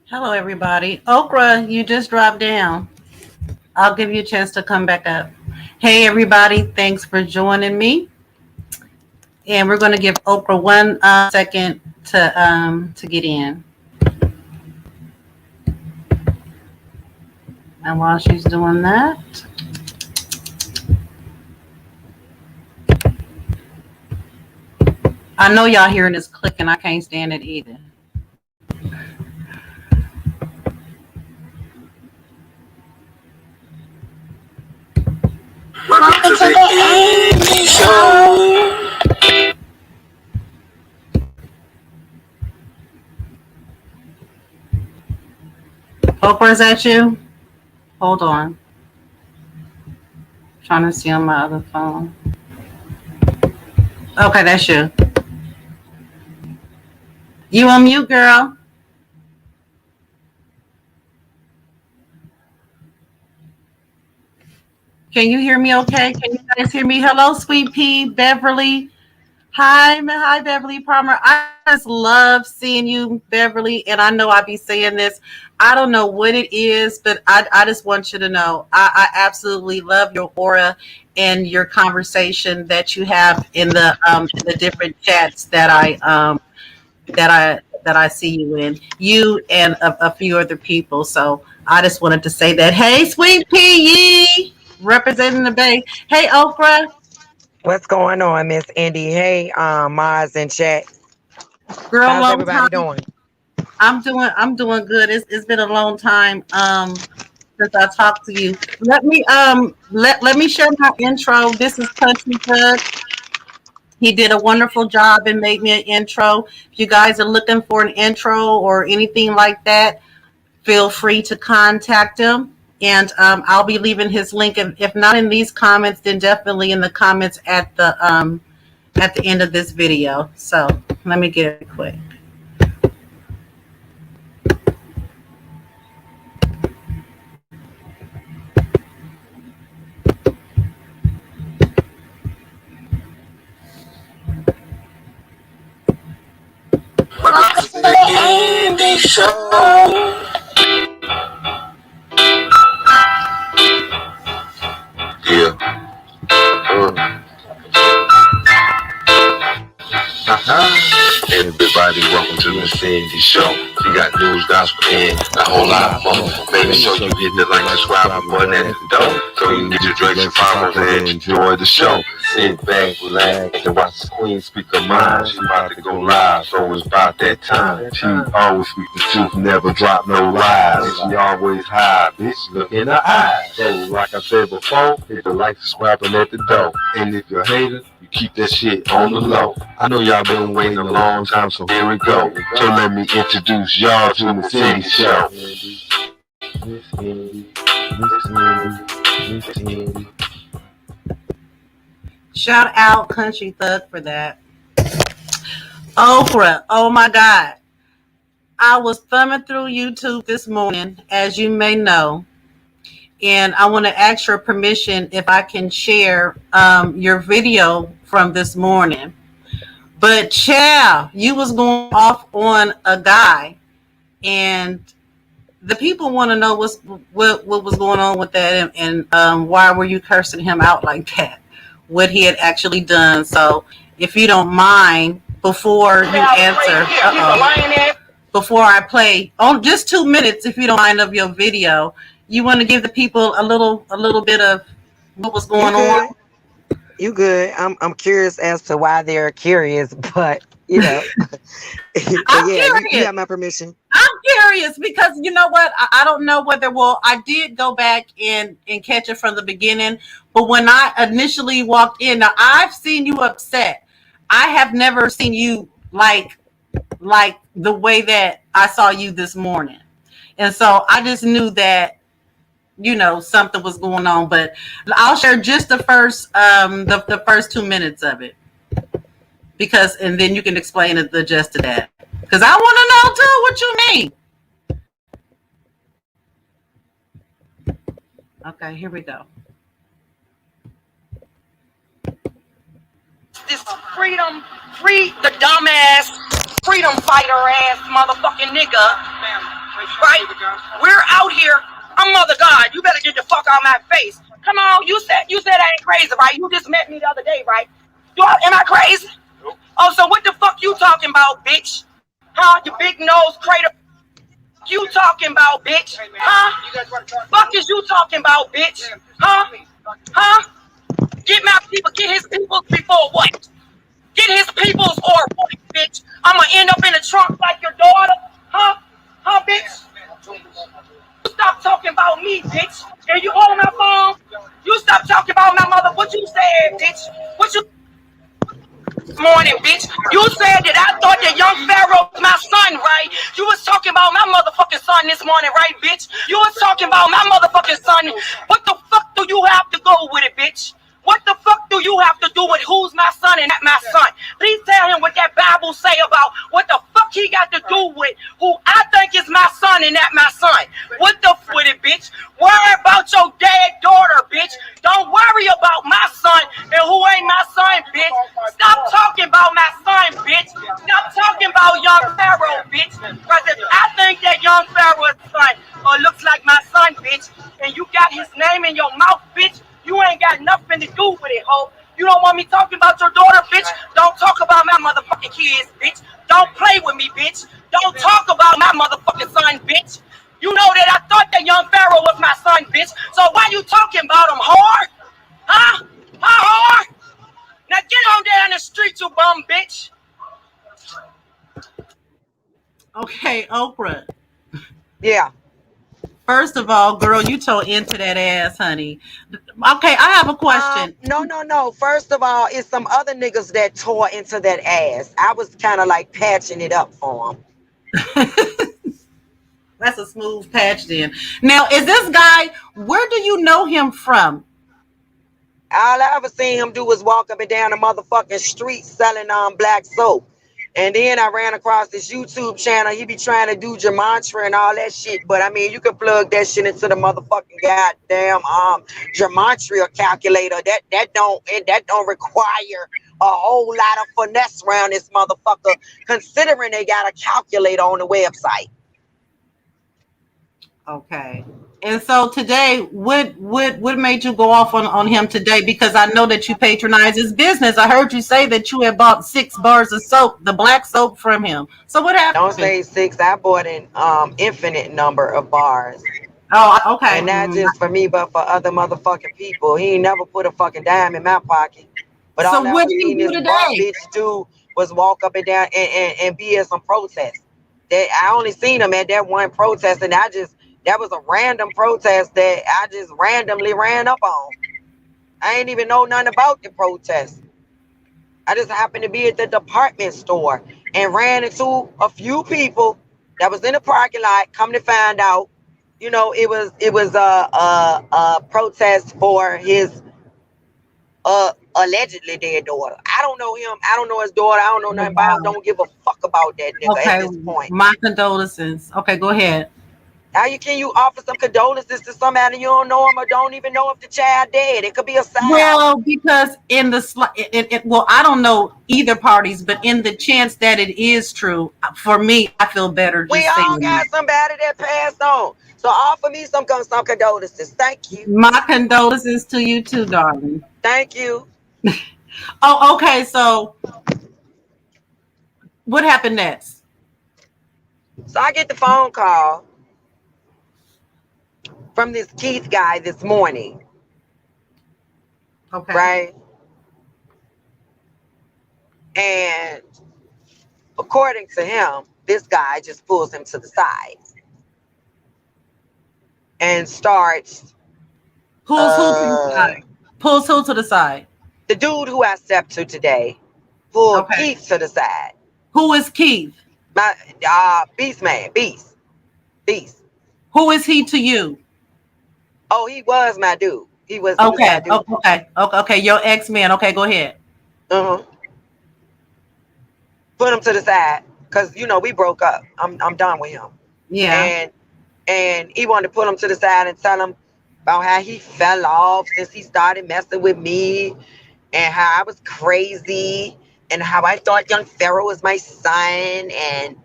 Hello, everybody. Okra, you just dropped down. I'll give you a chance to come back up. Hey, everybody. Thanks for joining me. And we're going to give Okra one second to get in. And while she's doing that, I know y'all hearing this clicking. I can't stand it either. Welcome to the Andy Show. Okra, is that you? Hold on. Trying to see on my other phone. Okay, that's you. You on mute, girl. Can you hear me okay? Can you guys hear me? Hello, Sweet Pea, Beverly. Hi, Beverly Palmer. I just love seeing you, Beverly. And I know I be saying this. I don't know what it is, but I just want you to know I absolutely love your aura and your conversation that you have in the different chats that I see you in. You and a few other people. So I just wanted to say that. Hey, Sweet Pea, representing the Bay. Hey, Okra. What's going on, Miss Indy? Hey, Maz and chat. Girl, How's long everybody time. doing? I'm doing good. It's been a long time since I talked to you. Let me share my intro. This is Country Thug. He did a wonderful job and made me an intro. If you guys are looking for an intro or anything like that, feel free to contact him. And I'll be leaving his link. And if not in these comments, then definitely in the comments at the end of this video. So let me get it quick. Welcome to the Andy Show. Yeah. Everybody, welcome to the Sandy Show. We got news, gospel, and a whole lot more. Make sure you hit the like, subscribe button at the door, so you can get your drinks and farmers and enjoy the show. Sit back, relax, and watch the queen speak her mind. She about to go live, so it's about that time. She always speak the truth, never drop no lies. And she always high, bitch, look in her eyes. So like I said before, hit the like, subscribe, button at the door. And if you're a hater, you keep that shit on the low. I know y'all been waiting a long time, so here we go. So let me introduce y'all to the City Show. Miss Andy, Miss Andy, Miss Andy. Shout out Country Thug for that. Okra, oh my God. I was thumbing through YouTube this morning, as you may know, and I want to ask your permission if I can share your video from this morning. But child, you was going off on a guy, and the people want to know what was going on with that, and why were you cursing him out like that? What he had actually done. So, if you don't mind, before you answer, before I play, on just 2 minutes, if you don't mind, of your video, you want to give the people a little bit of what was going on. You good? I'm curious as to why they're curious, but you know, I'm yeah, you curious. have my permission. I'm curious because you know what? I don't know whether, well, I did go back and catch it from the beginning, but when I initially walked in, now I've seen you upset. I have never seen you like the way that I saw you this morning. And so I just knew that, you know, something was going on, but I'll share just the first the first 2 minutes of it, because and then you can explain the gist of that, because I want to know too what you mean. Okay, here we go. This free the dumbass freedom fighter ass motherfucking nigga right? We're out here. I'm Mother God. You better get the fuck out of my face. Come on, you said I ain't crazy, right? You just met me the other day, right? Am I crazy? Oh, so what the fuck you talking about, bitch? Huh? You big nose crater. You talking about, bitch? Huh? Fuck is you talking about, bitch? Huh? Huh? Get his people before what? Get his peoples or what, bitch? I'ma end up in the trunk like your daughter? Huh? Huh, bitch? Stop talking about me, bitch. And you hold my phone? You stop talking about my mother. What you said, bitch? What you morning, bitch? You said that I thought that young Pharaoh was my son, right? You was talking about my motherfucking son this morning, right, bitch? You was talking about my motherfucking son. What the fuck do you have to go with it, bitch? What the fuck do you have to do with who's my son and not my son? Please tell him what that Bible say about what the fuck he got to do with who I think is my son and not my son. What the fuck with it, bitch? Worry about your dead daughter, bitch. Don't worry about my son and who ain't my son, bitch. Stop talking about my son, bitch. Stop talking about young Pharaoh, bitch. Because if I think that young Pharaoh is son or looks like my son, bitch, and you got his name in your mouth, bitch, you ain't got nothing to do with it, ho. You don't want me talking about your daughter, bitch? Don't talk about my motherfucking kids, bitch. Don't play with me, bitch. Don't talk about my motherfucking son, bitch. You know that I thought that young Pharaoh was my son, bitch. So why you talking about him, whore? Huh? Huh, whore? Now get on down the street, you bum bitch. Okay, Oprah. Yeah. First of all, girl, you tore into that ass, honey. Okay, I have a question. No. First of all, it's some other niggas that tore into that ass. I was kind of like patching it up for them. That's a smooth patch then. Now, is this guy, where do you know him from? All I ever seen him do was walk up and down the motherfucking street selling black soap. And then I ran across this YouTube channel. He be trying to do gematria and all that shit. But I mean, you can plug that shit into the motherfucking goddamn gematria calculator. That don't require a whole lot of finesse around this motherfucker, considering they got a calculator on the website. Okay. And so today, what made you go off on him today? Because I know that you patronize his business. I heard you say that you had bought 6 bars of soap, the black soap from him. So what Don't happened? say 6. I bought an infinite number of bars. Oh, okay. And not just for me, but for other motherfucking people. He ain't never put a fucking dime in my pocket. But So all I what ever did he seen do this bar today? bitch do was walk up and down and be at some protest. That I only seen him at that one protest, and that was a random protest that I just randomly ran up on. I ain't even know nothing about the protest. I just happened to be at the department store and ran into a few people that was in the parking lot. Come to find out, it was a protest for his allegedly dead daughter. I don't know him. I don't know his daughter. I don't know nothing about him. Wow. Don't give a fuck about that nigga at Okay. this point. My condolences. Okay, go ahead. How can you offer some condolences to somebody you don't know him or don't even know if the child dead? It could be a psyop. Well, because in the well, I don't know either parties, but in the chance that it is true, for me, I feel better We just all saying got somebody that passed on. So offer me some condolences. Thank you. my condolences to you too, darling. Thank you. Oh, okay. So what happened next? So I get the phone call from this Keith guy this morning, Okay. right? And according to him, this guy just pulls him to the side and starts Pulls who to the uh side? Pulls who to the side? the dude who I stepped to today pulled Okay. Keith to the side. Who is Keith? My beast man, beast. Who is he to you? Oh, he was my dude. He was my Okay. dude. Okay. Your ex-man. Okay, go ahead. Uh-huh. Put him to the side. Cause we broke up. I'm done with him. Yeah. And he wanted to put him to the side and tell him about how he fell off since he started messing with me, and how I was crazy, and how I thought young Pharaoh was my son, and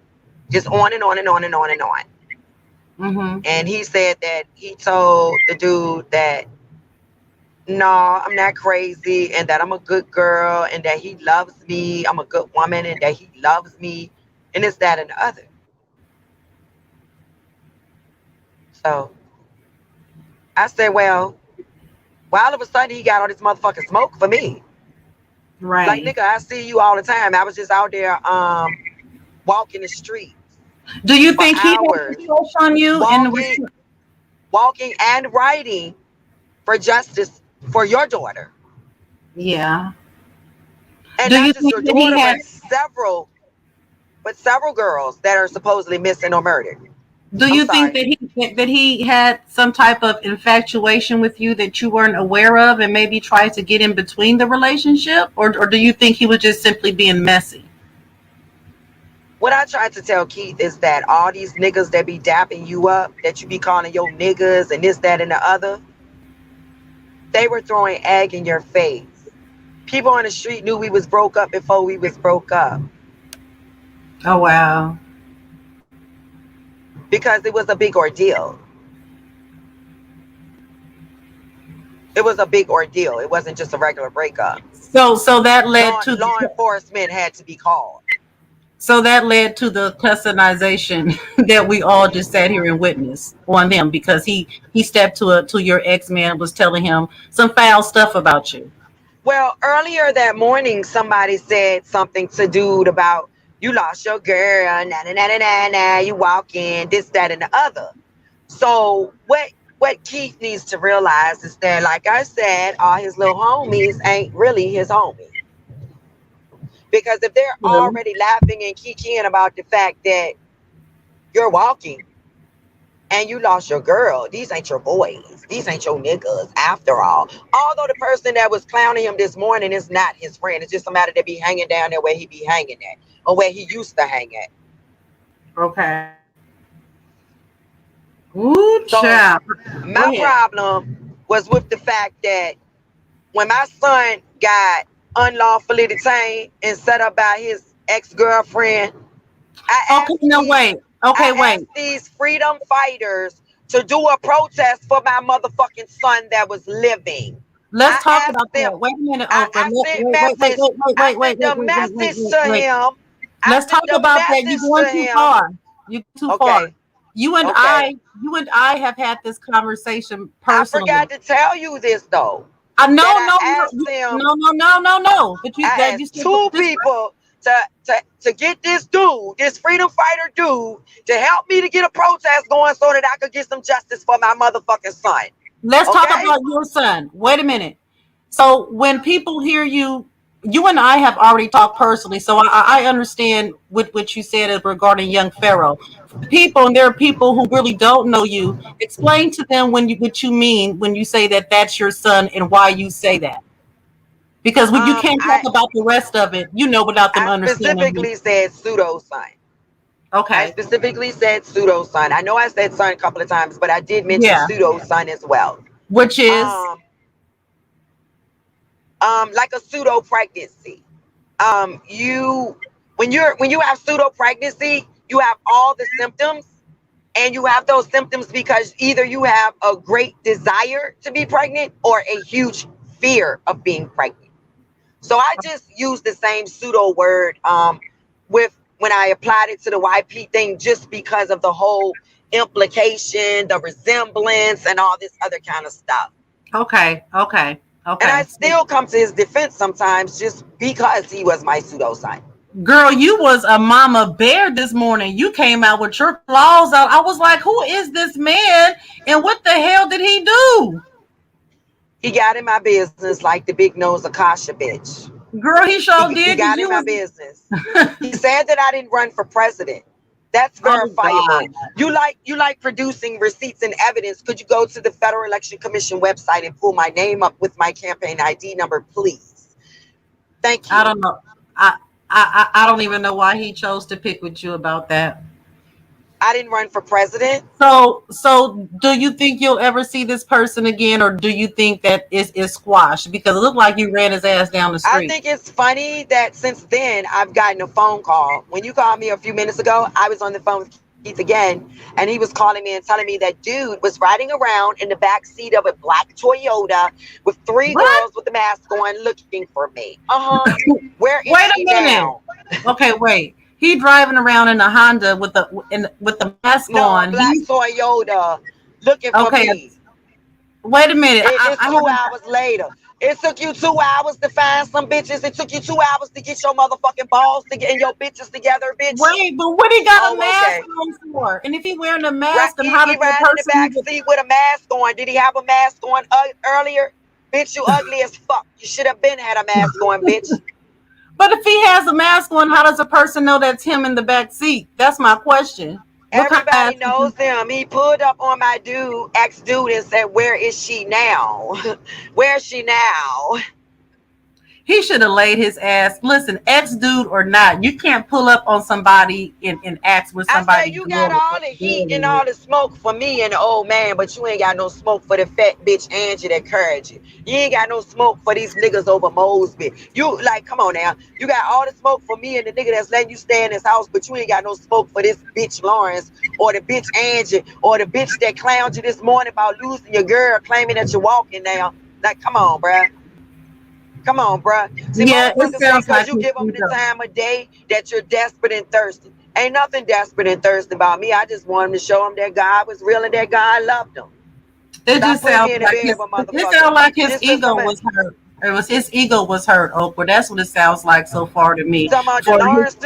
just on and on and on and on and on. Mm-hmm. And he said that he told the dude that no, I'm not crazy, and that I'm a good girl, and that he loves me. I'm a good woman, and that he loves me, and it's that and the other. So I said, well, why all of a sudden he got all this motherfucking smoke for me? Like, Right. nigga, I see you all the time. I was just out there walking the streets Do you for think he had hours, a crush on you? walking, walking and writing for justice for your daughter. Yeah. And Do not you just think your that he daughter, had? but several girls that are supposedly missing or murdered. Do I'm you think sorry. that he had some type of infatuation with you that you weren't aware of, and maybe tried to get in between the relationship, or do you think he was just simply being messy? What I tried to tell Keith is that all these niggas that be dapping you up, that you be calling your niggas and this, that, and the other, they were throwing egg in your face. People on the street knew we was broke up before we was broke up Oh wow. because it was a big ordeal. It was a big ordeal. It wasn't just a regular breakup. So that led to Law enforcement had to be called. the customization that we all just sat here and witnessed on him, because he stepped to your ex-man, was telling him some foul stuff about you. Well, earlier that morning, somebody said something to dude about you lost your girl, na na na na na na. You walk in, this, that, and the other. So what Keith needs to realize is that, like I said, all his little homies ain't really his homies. Because if they're Really? already laughing and kikiing about the fact that you're walking and you lost your girl, these ain't your boys. These ain't your niggas after all. Although the person that was clowning him this morning is not his friend. It's just somebody that be hanging down there where he be hanging at or where he used to hang at. Okay. Ooh, So child. Go my ahead. problem was with the fact that when my son got unlawfully detained and set up by his ex-girlfriend, I Okay, asked no, these wait. Okay, I wait. asked these freedom fighters to do a protest for my motherfucking son that was living. Let's I talk asked about them, that. Wait a minute, Oprah. I sent Wait, message, wait, wait, I wait, wait, sent wait, the wait, wait, wait, message wait, to wait. him. I Let's talk sent the about that. You're message going to too him. far. You're too far. Okay, You and okay. I have had this conversation I personally. forgot to tell you this though. No, That no, I no, asked him, no. But I you asked said two this. people to get this dude, this freedom fighter dude, to help me to get a protest going so that I could get some justice for my motherfucking son. Let's talk Okay? about your son. Wait a minute. So when people hear you, you and I have already talked personally, so I understand what you said regarding young Pharaoh. For people, and there are people who really don't know you, explain to them what you mean when you say that that's your son and why you say that. Because when you can't talk I about the rest of it, without them I understanding. specifically said pseudo son. I Okay. specifically said pseudo son. I know I said son a couple of times, but I did mention Yeah. pseudo son as well. Which is Um, like a pseudo pregnancy. You when you have pseudo pregnancy, you have all the symptoms, and you have those symptoms because either you have a great desire to be pregnant or a huge fear of being pregnant. So I just used the same pseudo word with when I applied it to the YP thing, just because of the whole implication, the resemblance, and all this other kind of stuff. okay. Okay. And I Okay. still come to his defense sometimes just because he was my pseudo son. Girl, you was a mama bear this morning. You came out with your claws out. I was like, who is this man? And what the hell did he do? He got in my business like the big nose Akasha bitch. Girl, he sure He did, because got in you my was business. He said that I didn't run for president. That's oh verifiable. God. You like producing receipts and evidence. Could you go to the Federal Election Commission website and pull my name up with my campaign ID number, please? Thank I you. don't know. I don't even know why he chose to pick with you about that. I didn't run for president. So do you think you'll ever see this person again, or do you think that is squashed? Because it looked like you ran his ass down the I street. think it's funny that since then I've gotten a phone call. When you called me a few minutes ago, I was on the phone with Keith. again, and he was calling me and telling me that dude was riding around in the back seat of a black Toyota with 3 What? girls with the mask on looking for me. Where is Wait a she minute. now? Okay, wait. He driving around in a Honda with the mask No, a on. black He's Toyota looking for okay. me. Wait a minute. It's I 2 hours later. It took you 2 hours to find some bitches. It took you 2 hours to get your motherfucking balls to get and your bitches together, bitch. wait, but what he got a Oh, mask okay. on for? And if he wearing a Right, mask, and how he does the riding in the person back even? seat with a mask on. Did he have a mask on earlier? Bitch, you ugly as fuck. You should have been had a mask on, bitch. But if he has a mask on, how does a person know that's him in the back seat? That's my question. What kind of Everybody mask? knows him. He pulled up on my ex-dude, and said, "Where is she now? Where's she now?" He should have laid his ass. Listen, ex dude or not, you can't pull up on somebody and ask where I say somebody you got all the heat and going. all the smoke for me and the old man, but you ain't got no smoke for the fat bitch Angie that carried you. You ain't got no smoke for these niggas over Mosby. You like, come on now. You got all the smoke for me and the nigga that's letting you stay in his house, but you ain't got no smoke for this bitch Lawrence or the bitch Angie or the bitch that clowned you this morning about losing your girl, claiming that you're walking now. Like, come on, bruh. Come on, bruh. See, Yeah, it motherfuckers think sounds because like you his give them the ego. time of day that you're desperate and thirsty. Ain't nothing desperate and thirsty about me. I just wanted to show them that God was real and that God loved them. It Stop just putting me sounds in the like bed his. with It motherfuckers. sounds like his Just because ego I'm at, was hurt. It was his ego was hurt, Oprah. That's what it sounds like so far to you me. talking about the For his, Lawrence dude.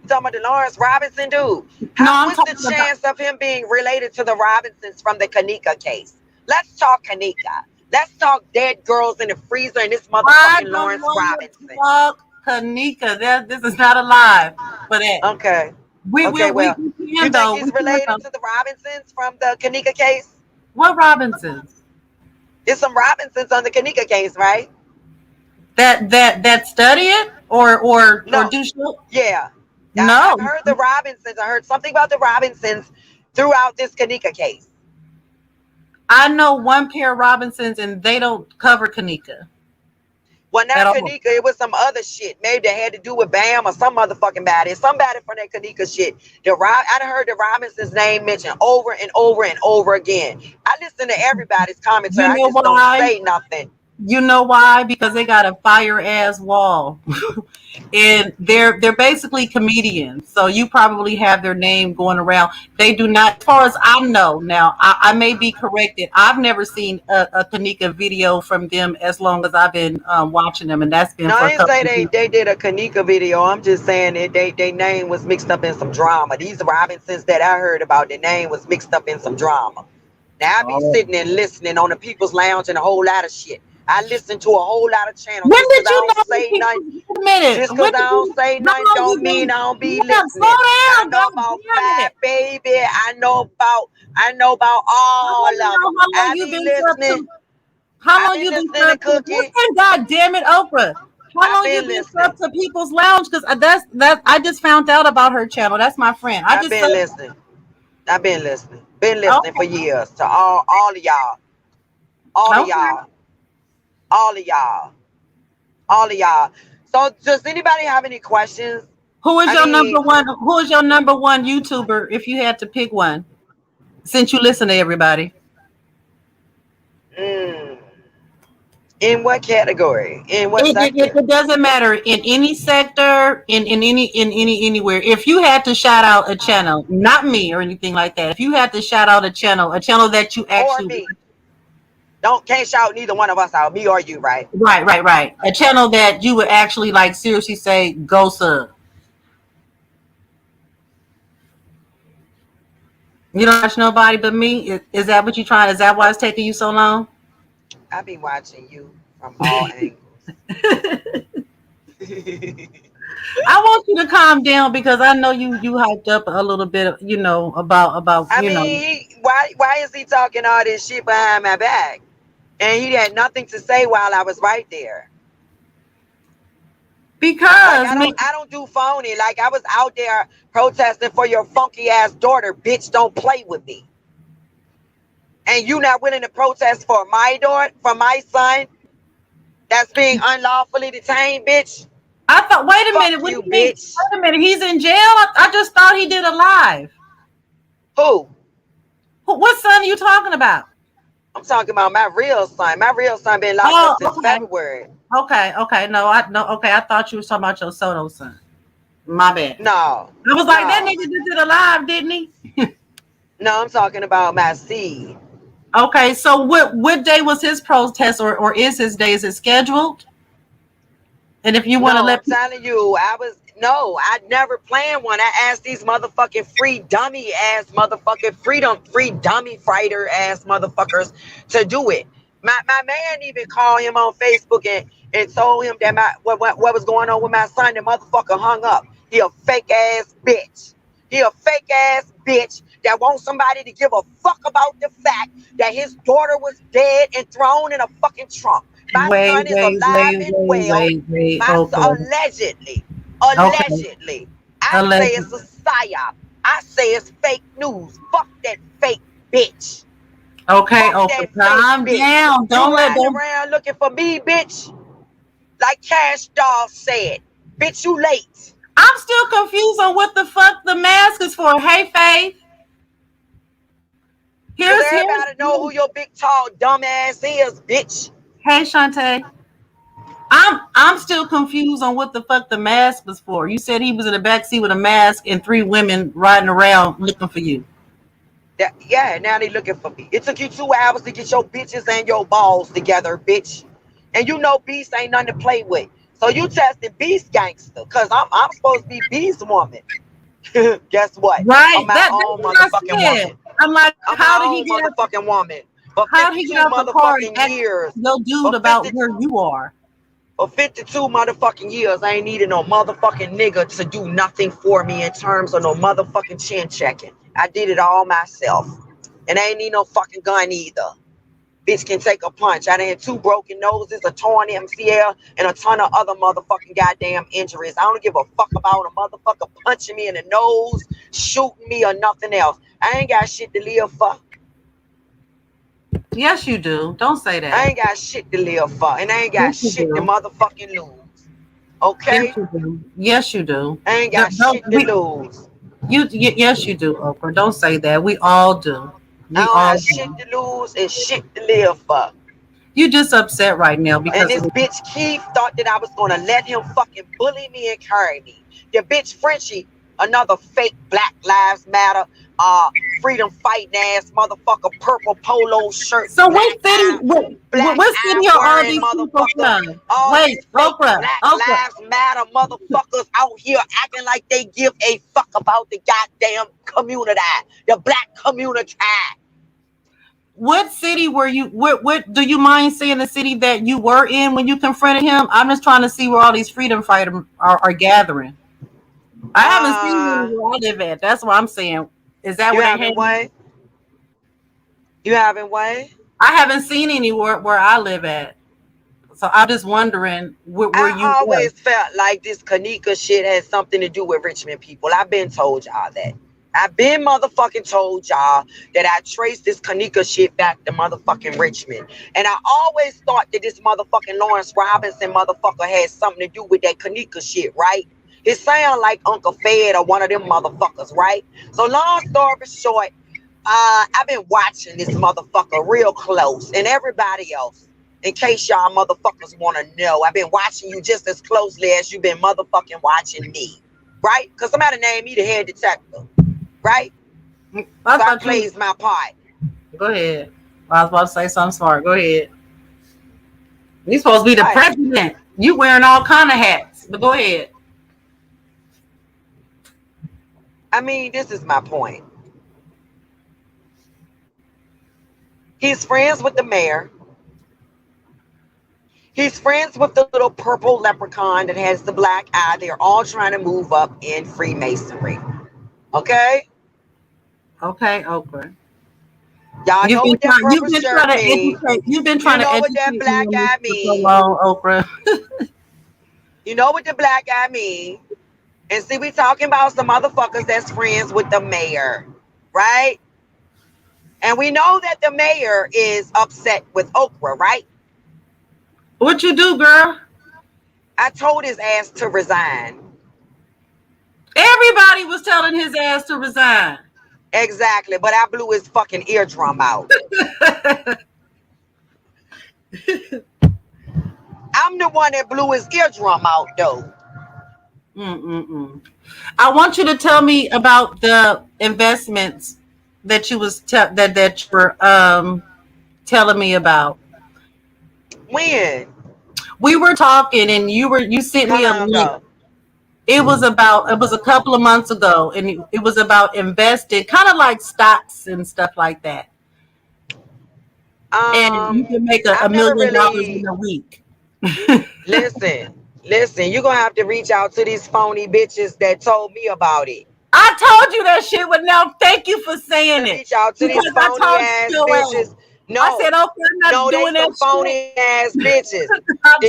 You talking about the Lawrence Robinson dude. no, I'm What's the talking about. chance of him being related to the Robinsons from the Kanika case? Let's talk Kanika. Let's talk dead girls in the freezer and this I motherfucking don't Lawrence want to Robinson. talk Kanika. This is not alive for that. Okay. We Okay, will well, we you can think though. We he's can related though. to the Robinsons from the Kanika case? What Robinsons? There's some Robinsons on the Kanika case, right? That study it or No. do show? Yeah. No, I've heard the Robinsons. I heard something about the Robinsons throughout this Kanika case. I know one pair of Robinsons and they don't cover Kanika Well, at not all. Kanika. It was some other shit. Maybe that had to do with Bam or some motherfucking body. Somebody from that Kanika shit. I done heard the Robinsons' name mentioned over and over and over again. I listen to everybody's commentary. You I know just don't why? say nothing. You know why? Because they got a fire ass wall. And they're basically comedians. So you probably have their name going around. They do not, as far as I know. Now I may be corrected. I've never seen a Kanika video from them as long as I've been watching them, and that's been No, for I a didn't couple say of years. they did a Kanika video. I'm just saying that they name was mixed up in some drama. These Robinsons that I heard about, the name was mixed up in some drama. Now I be Oh. sitting and listening on the People's Lounge and a whole lot of shit. I listen to a whole lot of channels When just did because I you don't know these say people? nothing. Wait a minute. Just because When I did don't you? say How nothing long you don't mean been? I don't be Yeah, listening. slow I down. know God about damn Fat it. Baby. I know about I all want to of know them. how long I you be been up listening. to. How I long been you been listening to up to? Cookie. Listen, God damn it, Oprah. How I long you been been listening. up to People's Lounge? Because that I just found out about her channel. That's my friend. I I've just been said, listening. I've been listening. Been listening for oh, years to all of y'all. All of okay. y'all. All of y'all. All of y'all. So does anybody have any questions? Who is I your mean, number one? Who is your number one YouTuber? If you had to pick one, since you listen to everybody, mm, in what category? In what sector? it doesn't matter in any sector, in anywhere. If you had to shout out a channel, not me or anything like that. If you had to shout out a channel that you Or actually me. Can't shout neither one of us out, me or you, right? right, a channel that you would actually like seriously say go sub. You don't watch nobody but me. Is that what you trying? Is that why it's taking you so long? I be watching you from all angles. I want you to calm down because I know you hyped up a little bit, about I mean, why is he talking all this shit behind my back? And he had nothing to say while I was right there. Like because I man, don't I don't do phony. Like I was out there protesting for your funky ass daughter, bitch. Don't play with me. And you not willing to protest for my daughter, for my son that's being unlawfully detained, bitch. I thought, wait a Fuck minute, what do you, you mean? bitch. Wait a minute, he's in jail. I just thought he did a live. Who? What son are you talking about? I'm talking about my real son. My real son been locked up Oh, since okay. February. Okay. No, okay. I thought you was talking about your Soto son. My bad. No, I was like, that no, nigga just did a live, didn't he? no. I'm talking about my seed. Okay, so what day was his protest, or is his day? Is it scheduled? And if you want to No, I'm let telling you, I never planned one. I asked these motherfucking free dummy ass motherfucking free dummy fighter ass motherfuckers to do it. My man even called him on Facebook and told him that what was going on with my son. The motherfucker hung up. He a fake ass bitch. He a fake ass bitch that wants somebody to give a fuck about the fact that his daughter was dead and thrown in a fucking trunk. My wait, son is wait, alive wait, and wait, well. wait, wait. My Okay, son, allegedly, okay. allegedly. I say it's a Allegedly. psyop. I say it's fake news. Fuck that fake bitch. Okay, Fuck okay. that fake Calm bitch. down. You Don't let riding them. around looking for me, bitch? Like Cash Doll said. Bitch, you late. I'm still confused on what the fuck the mask is for. Hey, Faith. Cause Here's everybody know who your big tall dumb ass is, bitch. Hey, Shantae. I'm still confused on what the fuck the mask was for. You said he was in the back seat with a mask and three women riding around looking for you. Yeah, now they looking for me. It took you 2 hours to get your bitches and your balls together, bitch. And you know Beast ain't nothing to play with. So you tested Beast gangster. Cause I'm supposed to be Beast woman. Guess what? I'm Right. my That's own what I motherfucking said. woman. I'm like, I'm how my did he own get out? motherfucking woman. For How did he get 52 out the car and motherfucking ask years. your dude For about 50 where you are? for 52 motherfucking years, I ain't needed no motherfucking nigga to do nothing for me in terms of no motherfucking chin checking. I did it all myself. And I ain't need no fucking gun either. Bitch can take a punch. I done had 2 broken noses, a torn MCL, and a ton of other motherfucking goddamn injuries. I don't give a fuck about a motherfucker punching me in the nose, shooting me, or nothing else. I ain't got shit to live for. Yes, you do. Don't say I that. ain't got shit to live for. And I ain't got Yes, you shit to do. motherfucking lose. Yes, Okay? you do. Yes, you do. I ain't got Don't shit to lose. yes, you do, Oprah. Don't say that. We all do. I We don't all have shit do. to lose and shit to live for. You just upset right now And because this of bitch Keith thought that I was gonna let him fucking bully me and carry me. The bitch Frenchie, another fake Black Lives Matter, freedom fighting ass motherfucker, purple polo shirt, so black what eye city are all wearing these people motherfucker. from? All Wait, these fake Oprah, Black Oprah. Lives Matter motherfuckers out here acting like they give a fuck about the goddamn community, the black community. What city were you? What do you mind saying the city that you were in when you confronted him? I'm just trying to see where all these freedom fighters are gathering. I haven't seen any Uh, where I live at. That's what I'm saying. Is that you where they having hang? what? You having what? I haven't seen anywhere where I live at. So I'm just wondering where I you were. always felt like this Kanika shit has something to do with Richmond people. I've been told y'all that. I've been motherfucking told y'all that I traced this Kanika shit back to motherfucking Richmond. And I always thought that this motherfucking Lawrence Robinson motherfucker had something to do with that Kanika shit, right? It sound like Uncle Fed or one of them motherfuckers, right? So long story short, I've been watching this motherfucker real close and everybody else. In case y'all motherfuckers want to know, I've been watching you just as closely as you've been motherfucking watching me, right? Because somebody named me the head detective, right? I So I thought you. plays my part. Go ahead. I was about to say something smart. Go ahead. You're supposed to be the Right. president. You wearing all kind of hats. But go ahead. I mean, this is my point. He's friends with the mayor. He's friends with the little purple leprechaun that has the black eye. They're all trying to move up in Freemasonry. Okay? Okay, Oprah. Y'all know what that You've purple been shirt trying to mean. educate. You've been You trying to know what that educate me black on this eye for so mean. long, Oprah. You know what the black eye mean. And see, we talking about some motherfuckers that's friends with the mayor, right? And we know that the mayor is upset with Oprah, right? What you do, girl? I told his ass to resign. Everybody was telling his ass to resign. Exactly, but I blew his fucking eardrum out. I'm the one that blew his eardrum out, though. Mm-mm-mm. I want you to tell me about the investments that you was that you were telling me about. When? We were talking, and you sent How me a long link. ago? It was a couple of months ago, and it was about investing, kind of like stocks and stuff like that. And you can make a I've never $1 million in really a week. listen. You're gonna have to reach out to these phony bitches that told me about it. I told you that shit would now. Thank you for saying it. Reach out to these Because I phony told ass you ass. bitches. I said, No, okay, I'm not no, they doing that some shit. phony ass bitches.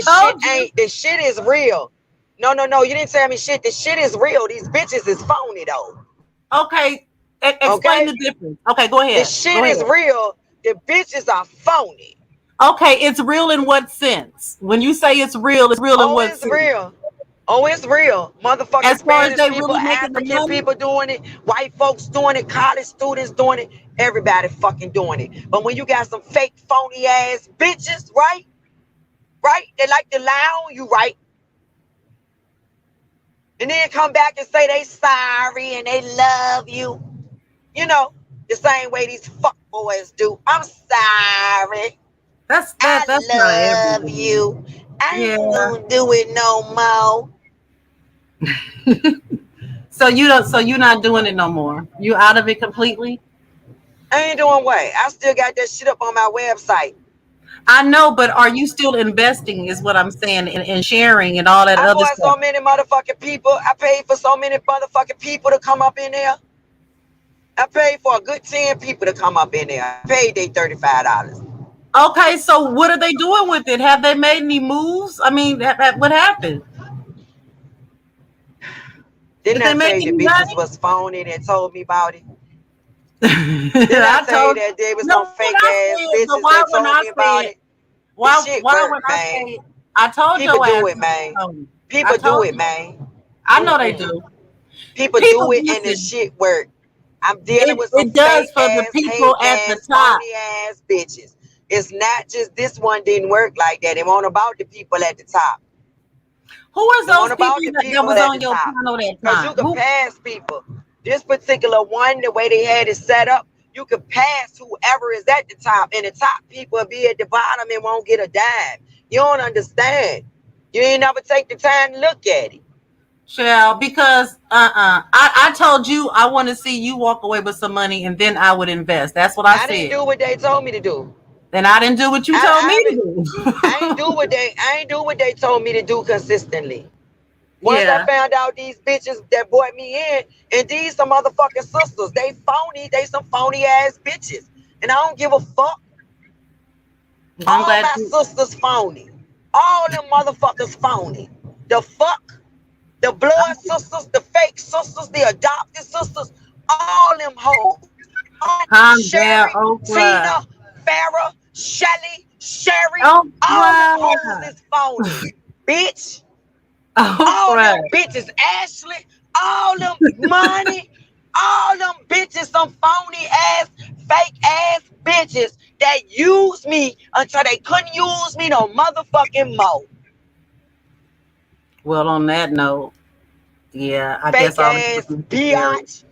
I told you. The shit is real. No, you didn't tell me shit. The shit is real. These bitches is phony though. Okay, explain Okay? the difference. Okay, go The ahead. shit Go is ahead. real. The bitches are phony. Okay, it's real in what sense? When you say it's real in Oh, what it's sense? real. Oh, it's real. Motherfucking As far as Spanish they people, really making the African money? people doing it, white folks doing it, college students doing it, everybody fucking doing it. But when you got some fake phony ass bitches, right? Right? They like to lie on you, right? And then come back and say they sorry and they love you. You know, the same way these fuck boys do. I'm sorry. That's not I love everyone. you. I ain't Yeah. gonna do it no more. So you don't. So you're not doing it no more. You out of it completely. I ain't doing what? I still got that shit up on my website. I know, but are you still investing? Is what I'm saying, and sharing and all that I other bought stuff. so many motherfucking people. I paid for so many motherfucking people to come up in there. I paid for a good 10 people to come up in there. I paid they $35. Okay, so what are they doing with it? Have they made any moves? I mean, what happened? Didn't Did I they tell make you the any bitches money? was phony and told me about it? Didn't I I tell you told that they was no some when fake I ass said, but bitches why that when told I me about said it? The shit why when worked, I man. said I told People your do ass it, man. I People do told it, you. man. I know they Mm-mm. do. People People do it and the listen. shit work. I'm dealing with some It does fake for the ass, people hate at the ass, top. phony ass bitches. It's not just this one didn't work like that. It won't about the people at the top. Who was It won't those people about the that people was at on the your top. panel that Because you time? could Who? pass people. This particular one, the way they had it set up, you could pass whoever is at the top. And the top people will be at the bottom and won't get a dime. You don't understand. You ain't never take the time to look at it. Shell, because I told you I want to see you walk away with some money and then I would invest. That's what I I didn't said. do what they told me to do. Then I didn't do what you told me I haven't to I ain't do do. what they told me to do consistently. Once I Yeah. found out these bitches that brought me in, and these some motherfucking sisters, they phony, they some phony ass bitches. And I don't give a fuck. I'm All glad my you. sisters phony. All them motherfuckers phony. The fuck? The blood sisters, the fake sisters, the adopted sisters, all them hoes. All Calm down, Sherry, Okra. Tina, Farrah, Shelly, Sherry, all them Okra. hoes is phony. Bitch. All Okra. them bitches, Ashley, all them money, all them bitches, some phony ass, fake ass bitches that use me until they couldn't use me no motherfucking more. Well, on that note, yeah, I guess Fake all ass the necessary. biatch.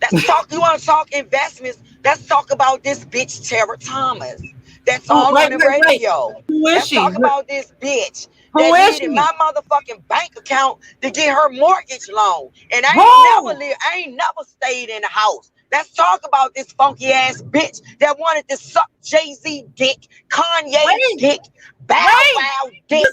Let's talk. You want to talk investments? Let's talk about this bitch, Tara Thomas. That's Who? all on the Wait. radio. Who is Let's she? talk about this bitch Who that is needed she? my motherfucking bank account to get her mortgage loan. And Who? I ain't never stayed in the house. Let's talk about this funky ass bitch that wanted to suck Jay-Z dick, Kanye Wait. dick, Bow Wait. Wow dick,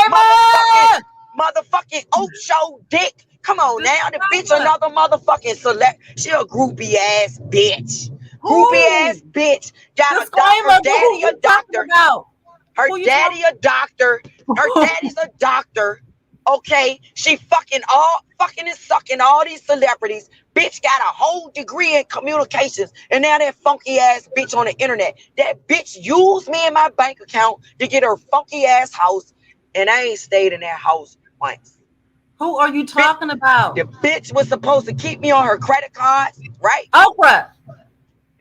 motherfucking Disclaimer. motherfucking Ocho dick. Come on now, the bitch Disclaimer. another motherfucking select. She a groupie ass bitch. Groupie Who? ass bitch. Got a doc. Her Disclaimer. daddy Who a you talking doctor. about? Her Who you daddy a doctor. Her talking? daddy's a doctor. Okay, she fucking and sucking all these celebrities. Bitch got a whole degree in communications, and now that funky ass bitch on the internet. That bitch used me in my bank account to get her funky ass house, and I ain't stayed in that house once. Who are you Bitch, talking about? the bitch was supposed to keep me on her credit cards, right? Oprah.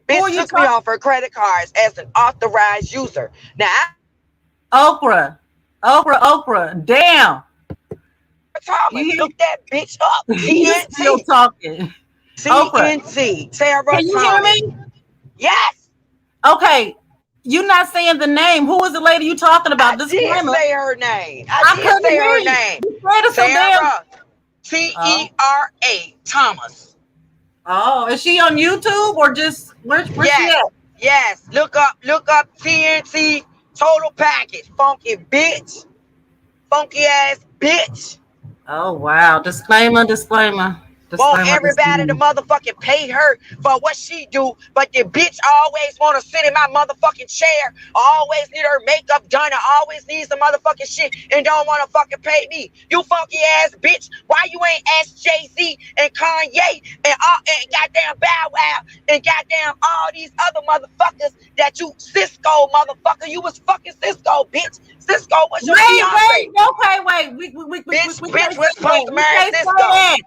Bitch took me off her credit cards as an authorized user. Now, Okra. Damn. Thomas, look that bitch up. You still TNT. talking. Okra. TNT. Sarah Can you hear Thomas. me? Yes. Okay. You're not saying the name. Who was the lady you talking about? I did Disclaimer. say her name. I I did couldn't say hear her you. name. You said it so damn. Sarah. T-E-R-A. Thomas. Oh, is she on YouTube or just where's she Yes. at? Yes. Look up TNT total package. Funky bitch. Funky ass bitch. Oh wow. Disclaimer. Want everybody to motherfucking pay her for what she do, but the bitch always want to sit in my motherfucking chair, always need her makeup done, and always needs the motherfucking shit, and don't want to fucking pay me. You funky ass bitch. Why you ain't asked Jay-Z and Kanye and goddamn Bow Wow and goddamn all these other motherfuckers that you Cisco motherfucker? You was fucking Cisco, bitch. Cisco was your Beyonce. Wait. Bitch was supposed to marry Cisco.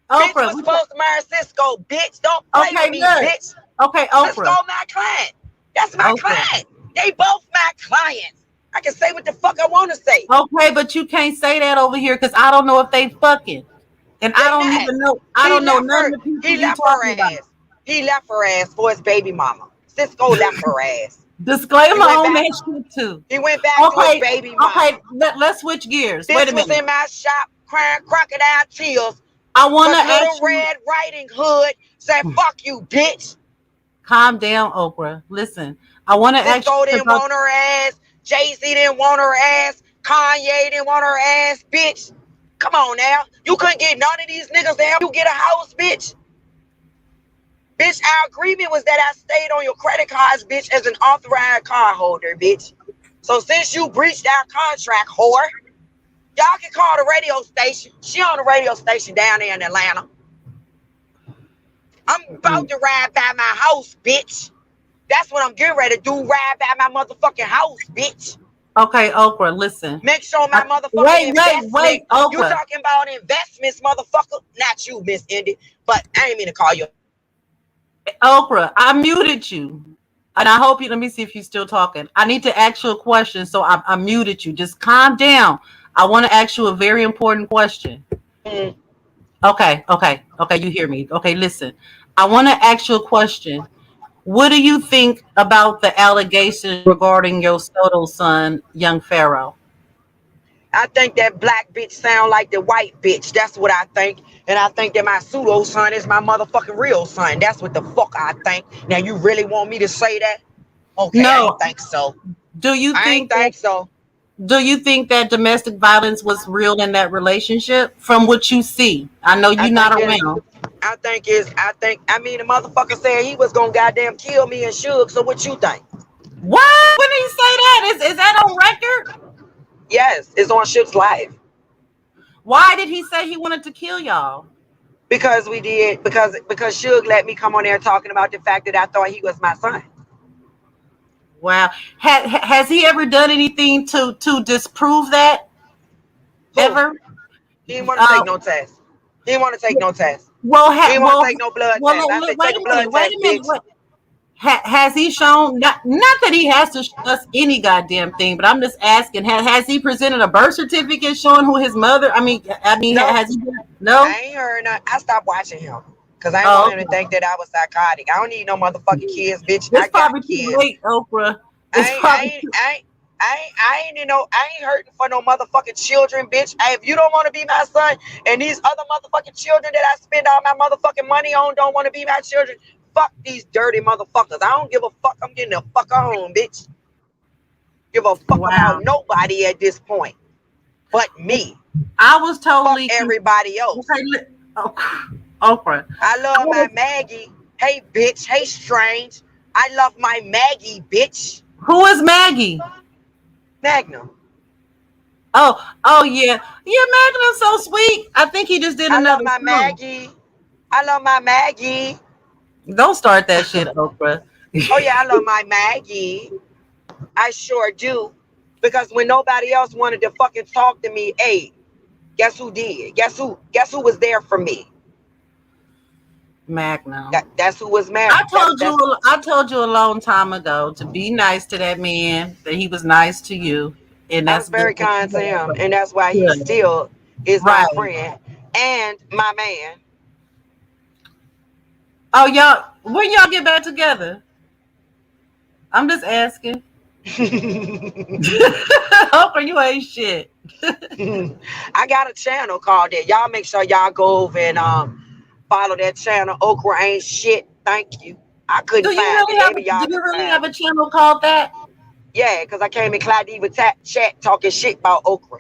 Bitch was supposed to marry Cisco, bitch. Don't play with me, bitch. Okay, Oprah. Cisco my client. That's my client. They both my clients. I can say what the fuck I want to say. Okay, but you can't say that over here because I don't know if they fucking. And I don't even know. I don't know none of the people you talking about. He left her ass for his baby mama. Cisco left her ass. Disclaimer on that shit too. He went back to his baby mama. Okay, let's switch gears. This Wait a minute. was in my shop crying crocodile tears. I want to ask Little Red Riding Hood said, fuck you, bitch. Calm down, Oprah. Listen, I want to ask Cisco didn't want her ass. Jay-Z didn't want her ass. Kanye didn't want her ass, bitch. Come on now. You couldn't get none of these niggas to help you get a house, bitch. Bitch, our agreement was that I stayed on your credit cards, bitch, as an authorized card holder, bitch. So since you breached our contract, whore, y'all can call the radio station. She on the radio station down there in Atlanta. I'm about to ride by my house, bitch. That's what I'm getting ready to do. Ride by my motherfucking house, bitch. Okay, Oprah, listen. Make sure my motherfucking investment. Wait, Oprah. You talking about investments, motherfucker? Not you, Miss Indy. But I ain't mean to call you. Oprah, I muted you. And I hope you, let me see if you're still talking. I need to ask you a question, so I muted you. Just calm down. I want to ask you a very important question. Mm. Okay, you hear me. Okay, listen. I want to ask you a question. What do you think about the allegations regarding your Soto son, young Pharaoh? I think that black bitch sound like the white bitch. That's what I think. And I think that my pseudo son is my motherfucking real son. That's what the fuck I think. Now, you really want me to say that? Okay, no, I don't think so. Do you think so? Do you think that domestic violence was real in that relationship from what you see? I know you're not around. I mean, the motherfucker said he was gonna goddamn kill me and Suge. So what you think? What? When did he say that? Is that on record? Yes, it's on Suge's live. Why did he say he wanted to kill y'all? Because we did. Because Suge let me come on there talking about the fact that I thought he was my son. Wow. Has he ever done anything to disprove that? Who? Ever? He didn't want to take no test. He didn't want to take no test. Well, he didn't want to take no blood test. I said, wait take a blood test, bitch. Has he shown, not that he has to show us any goddamn thing, but I'm just asking, has he presented a birth certificate showing who his mother? I mean, no. Has he? No? I ain't heard nothing. I stopped watching him. Because I didn't want him to think that I was psychotic. I don't need no motherfucking kids, bitch. It's probably too late, Oprah. I ain't hurting for no motherfucking children, bitch. If you don't want to be my son and these other motherfucking children that I spend all my motherfucking money on don't want to be my children, fuck these dirty motherfuckers. I don't give a fuck. I'm getting the fuck on, bitch. Give a fuck about nobody at this point but me. I was totally fuck everybody else. Oprah. I love my Maggie. Hey, bitch. Hey, strange. I love my Maggie, bitch. Who is Maggie? Magnum. Oh yeah. Yeah, Magnum's so sweet. I think he just did another song. I love my Maggie. Don't start that shit, Oprah. Oh yeah, I love my Maggie. I sure do. Because when nobody else wanted to fucking talk to me, hey, guess who did? Guess who was there for me? Magnum. That's who was married. I told you a long time ago to be nice to that man, that he was nice to you. And I was that's good very that kind to you have, him, bro. and that's why he Good. still is my Right. friend and my man. Oh, y'all, when y'all get back together? I'm just asking. Hope you ain't shit. I got a channel called that. Y'all make sure y'all go over and follow that channel. Okra ain't shit. Thank you. I couldn't find it. Maybe Do y'all you can really have find a it. channel called that? Yeah, because I came in Clyde chat talking shit about Okra.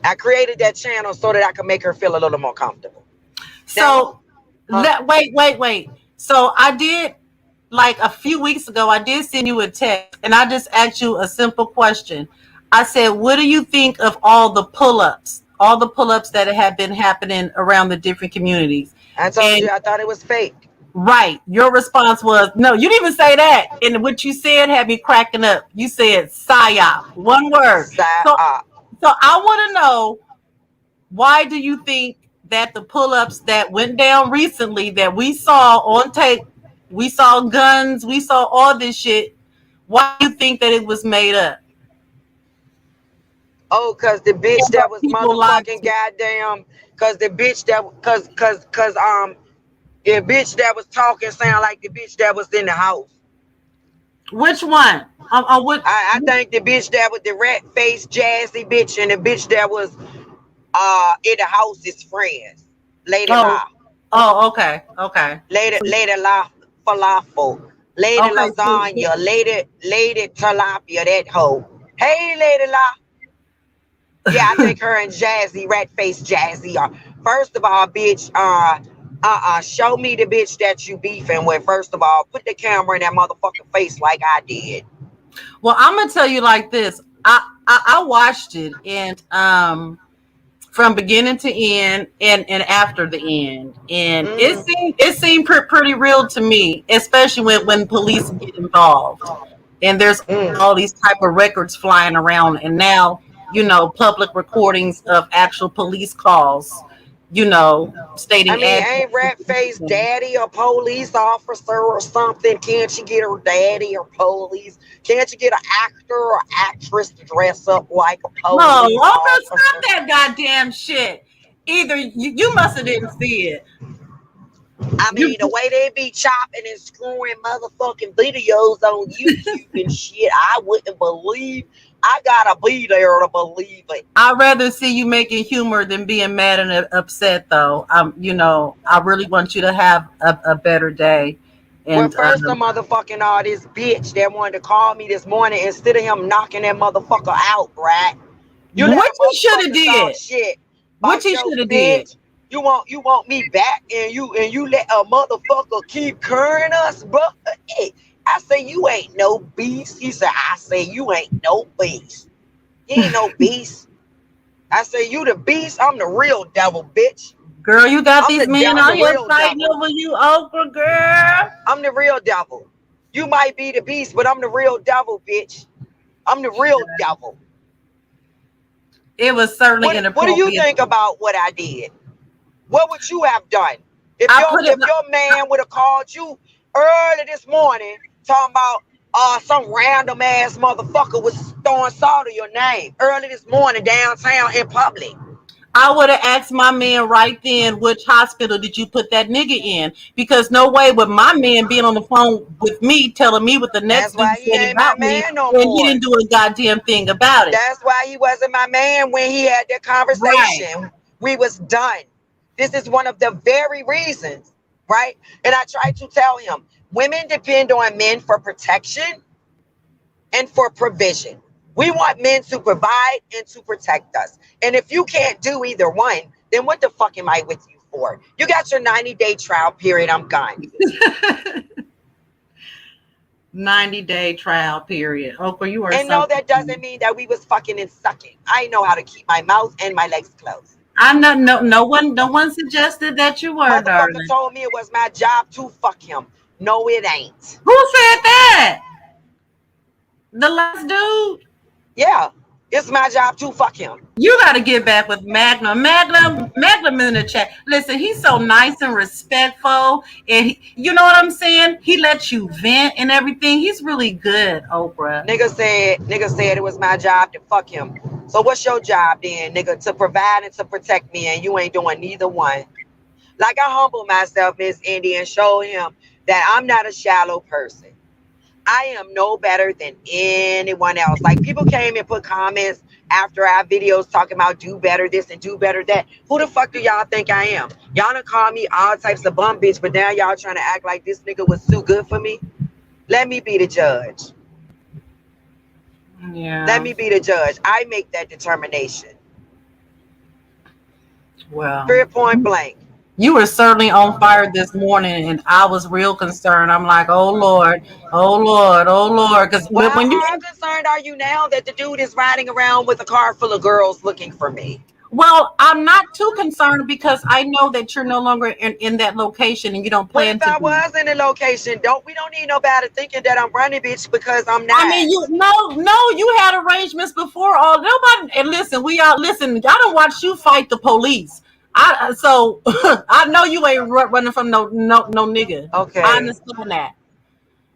I created that channel so that I could make her feel a little more comfortable. Now, So wait. So I did, like a few weeks ago, I did send you a text and I just asked you a simple question. I said, what do you think of all the pull-ups? All the pull-ups that have been happening around the different communities. I told And you I thought it was fake. right, your response was, no, you didn't even say that. And what you said had me cracking up. You said psyop. One word. Side So up. so I want to know, why do you think that the pull-ups that went down recently that we saw on tape, we saw guns, we saw all this shit, why do you think that it was made up? Oh, cause the bitch that was People lied motherfucking to. goddamn, cause the bitch that, cause the bitch that was talking sound like the bitch that was in the house. Which one? What? I think the bitch that was the rat faced jazzy bitch and the bitch that was in the house is friends. Lady Oh, La. okay. Lady La Falafel. Lady Okay, Lasagna. Lady Tilapia, that hoe. Hey Lady La. Yeah, I think her and Jazzy, rat face Jazzy are. First of all, bitch, show me the bitch that you beefing with. First of all, put the camera in that motherfucking face like I did. well, I'm gonna tell you like this. I watched it, and from beginning to end, and after the end, and Mm, it seemed pretty real to me, especially when police get involved, and there's mm. all these type of records flying around, and now, public recordings of actual police calls, I stating mean, address ain't rat face information. daddy a police officer or something? Can't you get her daddy or police? Can't you get an actor or actress to dress up like a No, police Oprah, stop officer? that goddamn shit. Either you must have didn't see it. I You mean, the way they be chopping and screwing motherfucking videos on YouTube and shit, I wouldn't believe. I gotta be there to believe it. I'd rather see you making humor than being mad and upset, though. I really want you to have a better day. Well, And first, the motherfucking this bitch that wanted to call me this morning instead of him knocking that motherfucker out, right? You let what a you should have motherfucker talk did, shit what about you your should have did. bitch. You want me back, and you let a motherfucker keep curring us, bro. Hey, I say you ain't no beast. He said, I say you ain't no beast. He ain't no beast. I say you the beast. I'm the real devil, bitch. Girl, you got I'm these the men I'm out the here real fighting devil. over you, Oprah, girl. I'm the real devil. You might be the beast, but I'm the real devil, bitch. I'm the real devil. It was certainly What do you inappropriate. think about what I did? What would you have done if I your put it. if your man would have called you early this morning talking about some random ass motherfucker was throwing salt in your name early this morning downtown in public? I would have asked my man right then, which hospital did you put that nigga in? Because no way would my man being on the phone with me telling me what the That's next dude why he said ain't my about me, man no and he more. didn't do a goddamn thing about it. That's why he wasn't my man when he had that Right. conversation. We was done. This is one of the very reasons, right? And I tried to tell him, women depend on men for protection and for provision. We want men to provide and to protect us. And if you can't do either one, then what the fuck am I with you for? You got your 90-day trial period. I'm gone. 90-day trial period. Oprah, you are And no, something. that doesn't mean that we was fucking and sucking. I know how to keep my mouth and my legs closed. I'm not. No one suggested that you were, Motherfucker darling. told me it was my job to fuck him. No, it ain't. Who said that? The last dude. Yeah, It's my job to fuck him. You got to get back with Magnum. Magnum in the chat. Listen, he's so nice and respectful, and you know what I'm saying. He lets you vent and everything. He's really good, Oprah. Nigga said it was my job to fuck him. So what's your job then, nigga? To provide and to protect me, and you ain't doing neither one. Like, I humble myself, Miss Indy, and show him that I'm not a shallow person. I am no better than anyone else. Like, people came and put comments after our videos talking about do better this and do better that. Who the fuck do y'all think I am? Y'all done call me all types of bum bitch, but now y'all trying to act like this nigga was too good for me? Let me be the judge. Yeah. Let me be the judge. I make that determination. Well, Period, point blank. you were certainly on fire this morning, and I was real concerned. I'm like, oh Lord, oh Lord, oh Lord, because Well, when you how concerned are you now that the dude is riding around with a car full of girls looking for me? well, I'm not too concerned because I know that you're no longer in that location and you don't What plan if to I be. was in the location? We don't need nobody thinking that I'm running, bitch, because I'm I not. mean, you had arrangements before. All nobody, and listen, we all listen. I don't watch you fight the police. So I know you ain't running from no nigga. I Okay. understand that.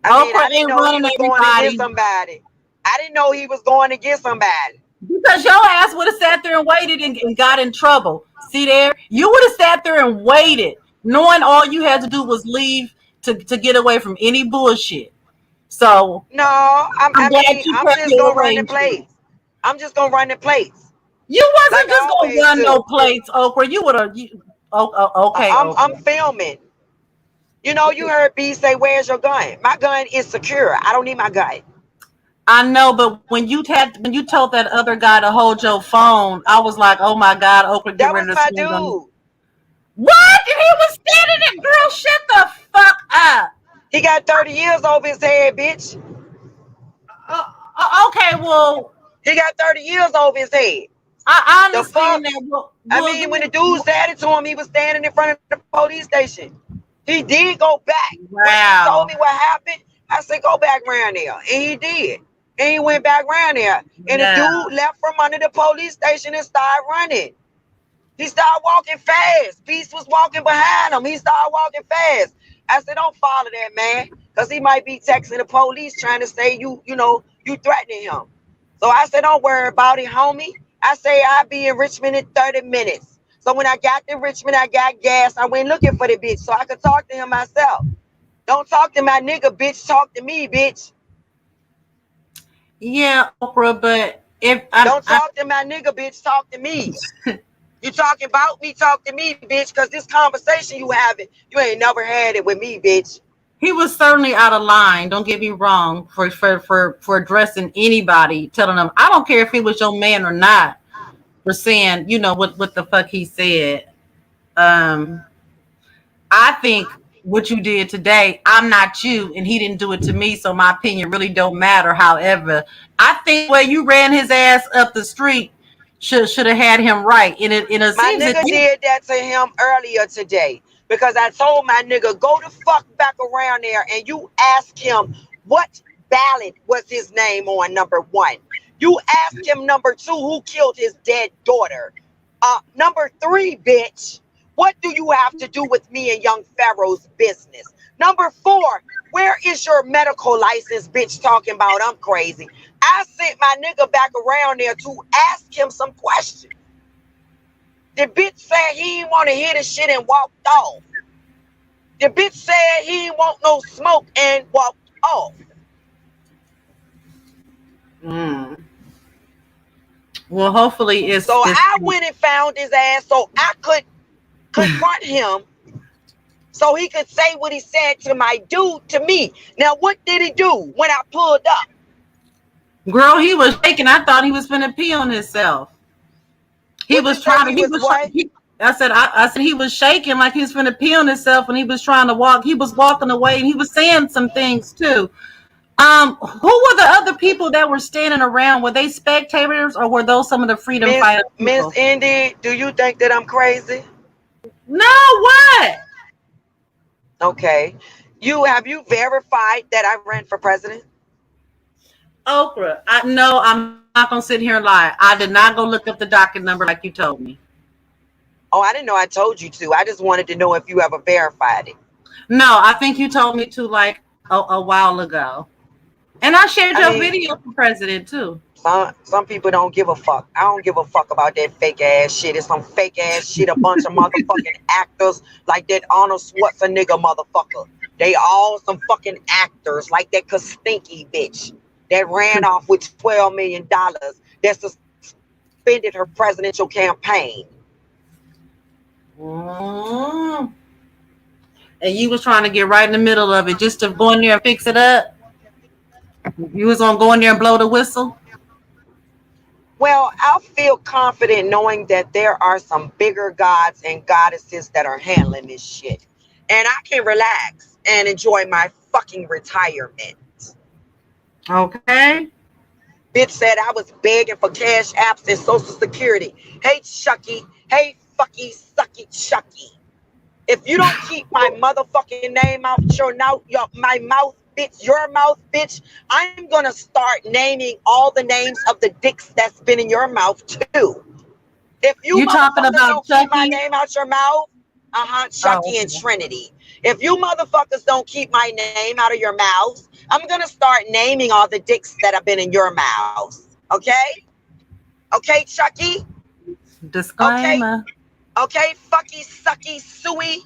I mean, Oprah I didn't ain't know he running was going to get everybody somebody. I didn't know he was going to get somebody. because your ass would have sat there and waited and got in trouble. See there, you would have sat there and waited, knowing all you had to do was leave to get away from any bullshit. So No, I'm glad you I'm kept just your gonna run the arrangement. plates. I'm just gonna run the plates You like wasn't I just gonna always run no do. plates, Oprah. You would have. Okay, I'm Oprah. filming. You know, you heard B say, "Where's your gun?" My gun is secure. I don't need my gun. I know, but when you told that other guy to hold your phone, I was like, oh my God, Oprah, get That ready was to my swing on me. dude. What? And he was standing there, girl. Shut the fuck up. He got 30 years over his head, bitch. Okay, well, He got 30 years over his head. I The fuck? understand that. I Well, mean, when the dude said it to him, he was standing in front of the police station. He did go back. When he told wow, me what happened, I said, go back around there. And he did. And he went back around there. And the yeah, dude left from under the police station and started running. He started walking fast. Beast was walking behind him. He started walking fast. I said, don't follow that man. Because he might be texting the police trying to say you threatening him. So I said, don't worry about it, homie. I say I'll be in Richmond in 30 minutes. So when I got to Richmond, I got gas. I went looking for the bitch so I could talk to him myself. Don't talk to my nigga, bitch. Talk to me, bitch. yeah, Oprah. But if Don't talk to my nigga, bitch. Talk to me. You talking about me, talk to me, bitch, because this conversation you having, you ain't never had it with me, bitch. he was certainly out of line. Don't get me wrong for addressing anybody, telling them I don't care if he was your man or not, for saying what the fuck he said. Um, I think what you did today, I'm not you, and he didn't do it to me, so my opinion really don't matter. However, I think where you ran his ass up the street should have had him right. And it My seems that nigga you did that to him earlier today because I told my nigga, go the fuck back around there and you ask him what ballot was his name on, number one. You ask him, number two, who killed his dead daughter. Number three, bitch, what do you have to do with me and young Pharaoh's business? Number four, where is your medical license, bitch, talking about I'm crazy? I sent my nigga back around there to ask him some questions. The bitch said he didn't want to hear the shit and walked off. The bitch said he didn't want no smoke and walked off. well, hopefully So it's I went and found his ass so I could confront him so he could say what he said to my dude to me. Now, what did he do when I pulled up? girl. He was shaking. I thought he was gonna pee on himself. He What you was say trying to. he was what? I said he was shaking like he was gonna pee on himself, and he was trying to walk. He was walking away, and he was saying some things too. Who were the other people that were standing around? Were they spectators or were those some of the freedom fighter Miss people? Indy, do you think that I'm crazy? No, what? Okay. Have you verified that I ran for president? Okra, I'm not gonna sit here and lie. I did not go look up the docket number like you told me. Oh, I didn't know I told you to. I just wanted to know if you ever verified it. No, I think you told me to like a while ago. And I shared I your mean, video for president too. some people don't give a fuck. I don't give a fuck about that fake ass shit. It's some fake ass shit. A bunch of motherfucking actors like that Arnold Schwarzenegger motherfucker. They all some fucking actors like that Kastinky bitch that ran off with $12 million that suspended her presidential campaign. Mm. And you was trying to get right in the middle of it just to go in there and fix it up. You was gonna go in there and blow the whistle. Well, I feel confident knowing that there are some bigger gods and goddesses that are handling this shit. And I can relax and enjoy my fucking retirement. Okay. Bitch said I was begging for cash apps and social security. Hey, Chucky. Hey, fucky, sucky, Chucky. If you don't keep my motherfucking name out my mouth, bitch, your mouth, bitch, I'm gonna start naming all the names of the dicks that's been in your mouth too. If you You talking motherfuckers about don't keep my Chucky? name out your mouth, Oh, Chucky and okay. Trinity. If you motherfuckers don't keep my name out of your mouths, I'm gonna start naming all the dicks that have been in your mouths. Okay? Okay, Chucky? Okay? Disclaimer. Okay, fucky, sucky, suey,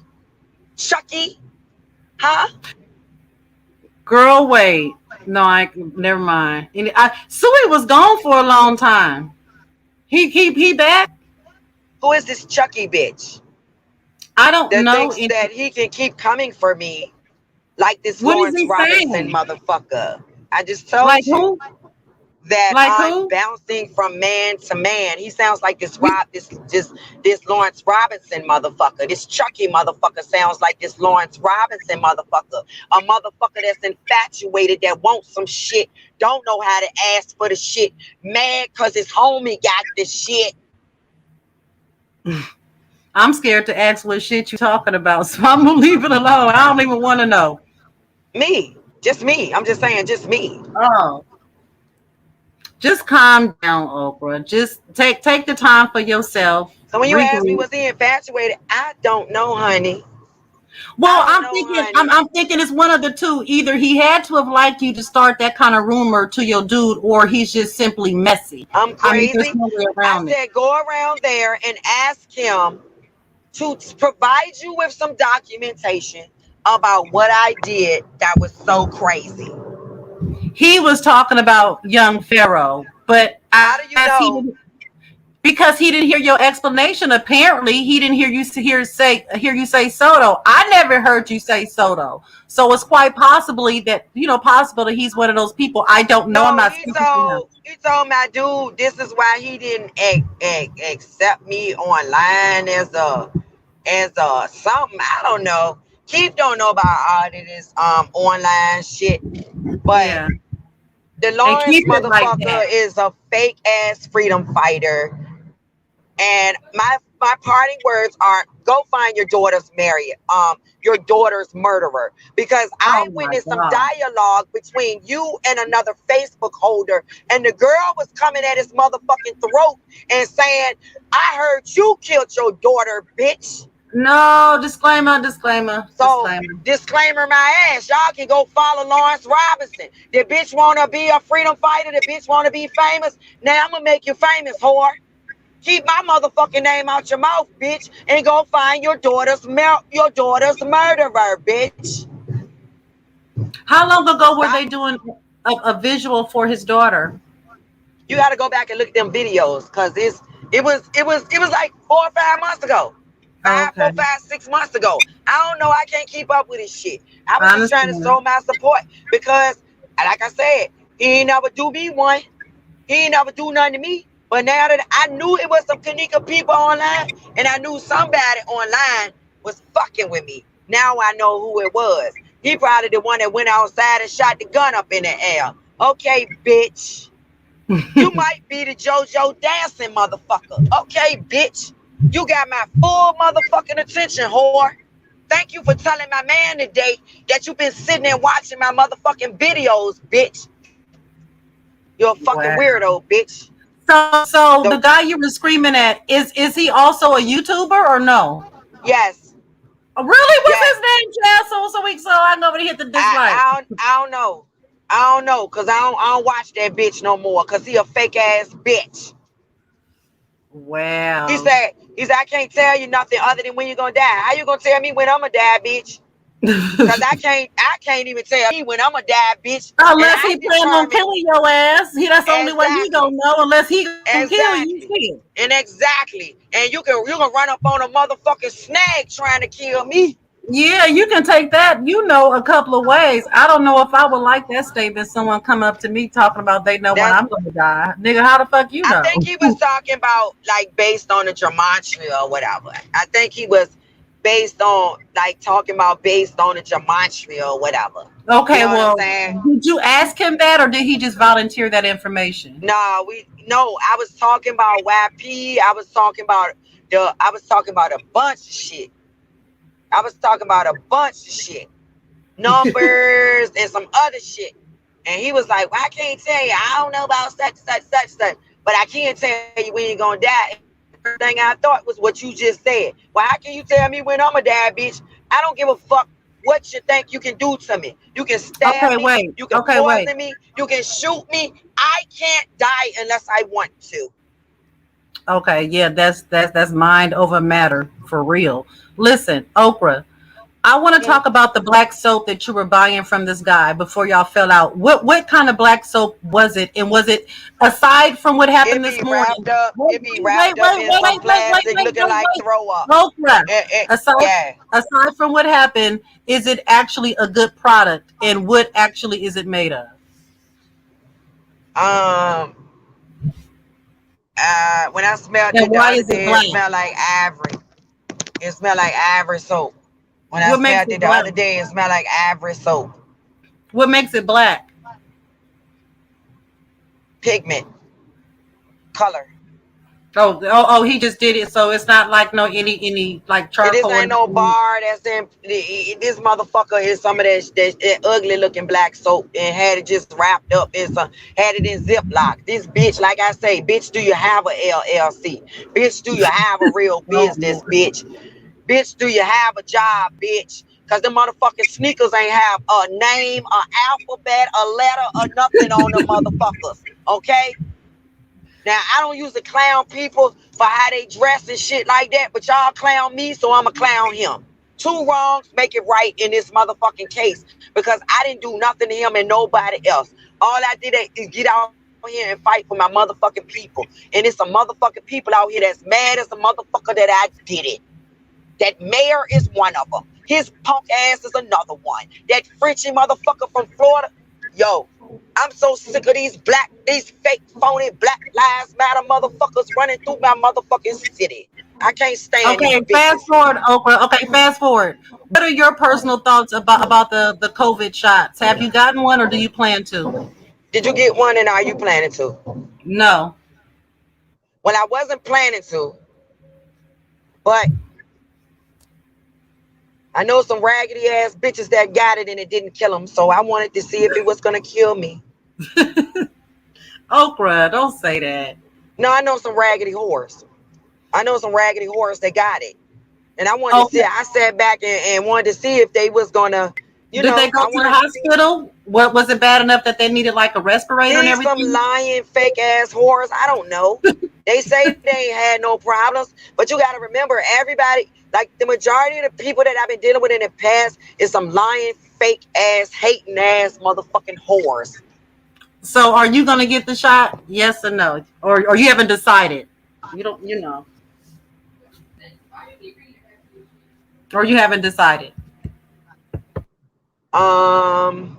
Chucky? Huh? Girl, wait. No, I never mind. Suey was gone for a long time. He back. Who is this Chucky bitch I don't that know thinks any. that he can keep coming for me like this What is Lawrence he Robinson saying? motherfucker? I just Like told you who? that Like I'm who? bouncing from man to man. He sounds like We, this Lawrence Robinson motherfucker. This Chucky motherfucker sounds like this Lawrence Robinson motherfucker. A motherfucker that's infatuated, that wants some shit, don't know how to ask for the shit, mad cause his homie got the shit. I'm scared to ask what shit you talking about, so I'm gonna leave it alone. I don't even want to know. Me. Just me. I'm just saying, just me. Oh, just calm down, Oprah. Just take the time for yourself. So when you ask me Regroup. was he infatuated, I don't know, honey. I Well, don't know, honey. I'm thinking it's one of the two. Either he had to have liked you to start that kind of rumor to your dude, or he's just simply messy. I'm I mean, there's crazy. no way I around it. said go around there and ask him to provide you with some documentation about what I did that was so crazy. He was talking about young Pharaoh, but How do you as he know? didn't, because he didn't hear your explanation. Apparently, he didn't hear you say Soto. I never heard you say Soto, so it's quite possibly that possible that he's one of those people. I don't know. I'm No, not speaking for him. he told my dude this is why he didn't accept me online as a something. I don't know. Keith don't know about all of this online shit, but Yeah, the and Lawrence keep it like motherfucker that. is a fake ass freedom fighter. And my parting words are go find your daughter's your daughter's murderer. Because I Oh my witnessed some god. dialogue between you and another Facebook holder, and the girl was coming at his motherfucking throat and saying, I heard you killed your daughter, bitch. No, disclaimer, disclaimer, So, disclaimer. disclaimer my ass. Y'all can go follow Lawrence Robinson. The bitch want to be a freedom fighter. The bitch want to be famous. Now I'm going to make you famous, whore. Keep my motherfucking name out your mouth, bitch, and go find your daughter's murderer, bitch. How long ago were Stop. they doing a visual for his daughter? You got to go back and look at them videos, cause it was like 4 or 5 months ago. Five, Okay, 6 months ago. I don't know. I can't keep up with this shit. I was I just trying to understand. show my support because, like I said, he ain't never do me one. He ain't never do nothing to me. But now that I knew it was some Kanika people online, and I knew somebody online was fucking with me, now I know who it was. He probably the one that went outside and shot the gun up in the air. Okay, bitch. You might be the JoJo dancing motherfucker. Okay, bitch. You got my full motherfucking attention, whore. Thank you for telling my man today that you've been sitting and watching my motherfucking videos, bitch. You're a fucking Wow. weirdo, bitch. So the The, guy you were screaming at, is he also a YouTuber or no? yes, Oh, really? What's yes. his name, Chad? So I know when he hit the dislike. I don't know. I don't know, cause I don't watch that bitch no more, cause he a fake ass bitch. Wow. He said, I can't tell you nothing other than when you're gonna die. How you gonna tell me when I'm gonna die, bitch? Cause I can't even tell me when I'm gonna die, bitch. And Unless I he plan on determine killing your ass, that's the only way he gonna exactly, know. Unless he gonna kill you, exactly, shit. and exactly. And you can run up on a motherfucking snag trying to kill me. Yeah, you can take that, a couple of ways. I don't know if I would like that statement. Someone come up to me talking about they know when That's I'm gonna die, nigga. How the fuck you I know? think he was talking about like based on the gematria or whatever. I think he was based on like talking about based on the gematria or whatever. You Okay, know what I'm well, saying? did you ask him that, or did he just volunteer that information? No, I was talking about YP. I was talking about a bunch of shit. I was talking about a bunch of shit. Numbers and some other shit. And he was like, well, I can't tell you. I don't know about such. But I can tell you when you're gonna die. Everything I thought was what you just said. Well, how can you tell me when I'm gonna die, bitch? I don't give a fuck what you think you can do to me. You can stab Okay, me, wait. you can Okay, wait. poison me, you can shoot me. I can't die unless I want to. Okay, yeah, that's mind over matter for real. Listen, Okra, I want to Hmm. talk about the black soap that you were buying from this guy before y'all fell out. What kind of black soap was it? And was it, aside from what happened this morning? Wait, It be wait, wrapped up wait, in wait, some wait, wait, wait, plastic wait, looking wait, like wait. throw up. Okra, aside Yeah. aside from what happened, is it actually a good product? And what actually is it made of? Um when I smelled And it the why other is it day, it black? smelled like ivory. It smelled like ivory soap. When I What makes smelled it it the black? other day, it smelled like ivory soap. What makes it black? Pigment, color. He just did it. So it's not like no any like This charcoal or ain't no nothing. bar that's in. This motherfucker is some of that ugly looking black soap and had it just wrapped up in some, had it in Ziploc. This bitch, like I say, bitch, do you have a LLC? Bitch, do you have a real Oh business, Lord. bitch? Bitch, do you have a job, bitch? Cause the motherfucking sneakers ain't have a name, a alphabet, a letter, or nothing on them motherfuckers. Okay? Now I don't usually clown people for how they dress and shit like that, but y'all clown me, so I'ma clown him. Two wrongs make it right in this motherfucking case because I didn't do nothing to him and nobody else. All I did is get out here and fight for my motherfucking people. And it's some motherfucking people out here that's mad as a motherfucker that I did it. That mayor is one of them. His punk ass is another one. That Frenchy motherfucker from Florida. Yo, I'm so sick of these fake, phony Black Lives Matter motherfuckers running through my motherfucking city. I can't stand these Okay, fast bitches. forward, Okra. Okay, fast forward. What are your personal thoughts about the COVID shots? Have you gotten one, or do you plan to? Did you get one and are you planning to? No. Well, I wasn't planning to, but I know some raggedy ass bitches that got it and it didn't kill them. So I wanted to see if it was going to kill me. Okra, don't say that. No, I know some raggedy whores. I know some raggedy whores that got it. And I wanted to see, Okay. I sat back and wanted to see if they was gonna, Did they go I to the wanted to see. hospital? What was it bad enough that they needed like a respirator and These some everything? lying fake ass whores. I don't know. They say they ain't had no problems, but you gotta remember everybody, like the majority of the people that I've been dealing with in the past is some lying, fake ass, hating ass motherfucking whores. So, are you gonna get the shot? Yes or no? Or you haven't decided? You don't. Or you haven't decided. Um,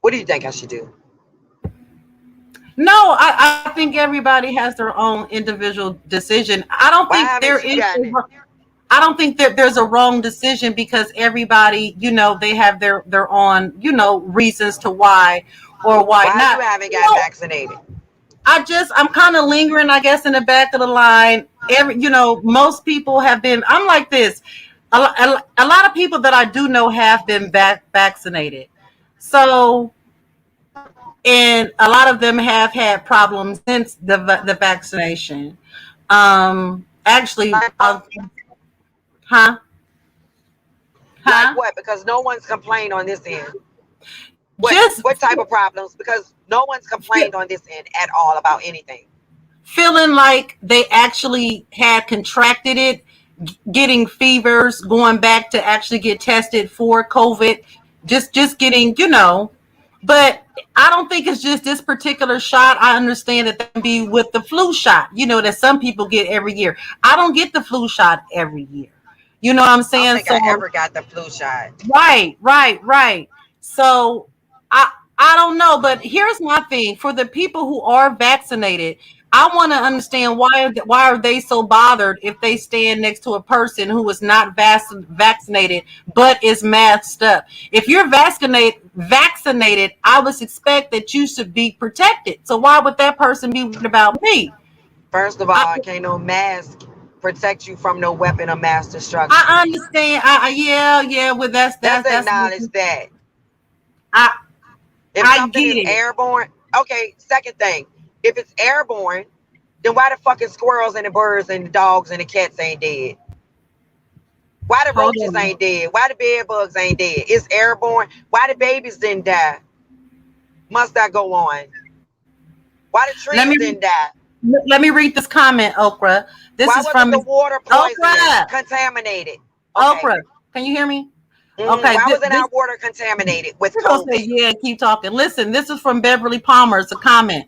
what do you think I should do? No, I think everybody has their own individual decision. I don't Why think there haven't you is. gotten it? I don't think that there's a wrong decision because everybody, they have their own, reasons to why or why Why you not. haven't got vaccinated? I'm kind of lingering, I guess, in the back of the line. Most people have been. I'm like this. A lot of people that I do know have been vaccinated. So and a lot of them have had problems since the vaccination. Actually, Like huh, like huh, what? Because no one's complained on this end. just What type of problems? Because no one's complained on this end at all about anything. feeling like they actually had contracted it, getting fevers, going back to actually get tested for COVID, just getting, but I don't think it's just this particular shot. I understand that that can be with the flu shot, that some people get every year. I don't get the flu shot every year. You know what I'm I don't saying? think So I ever got the flu shot. right, right, right. So I don't know, but here's my thing: for the people who are vaccinated, I want to understand why are they so bothered if they stand next to a person who is not vaccinated but is masked up. If you're vaccinated, I would expect that you should be protected. So why would that person be worried about me? First of I, all, can't no mask protect you from no weapon of mass destruction. I understand. Yeah. Well, Let's that's acknowledge that. I If I something get is it. airborne, okay, second thing, if it's airborne, then why the fucking squirrels and the birds and the dogs and the cats ain't dead? Why the Hold roaches on. ain't dead? Why the bed bugs ain't dead? It's airborne. Why the babies didn't die? Must I go on? Why the Let trees me didn't die? let me read this comment, Okra. This Why is wasn't from the water poisonous, Okra. contaminated? Okay. Okra. Can you hear me? Okay. Why wasn't This our water contaminated with we're gonna say COVID? yeah. Keep talking. Listen. This is from Beverly Palmer. It's a comment.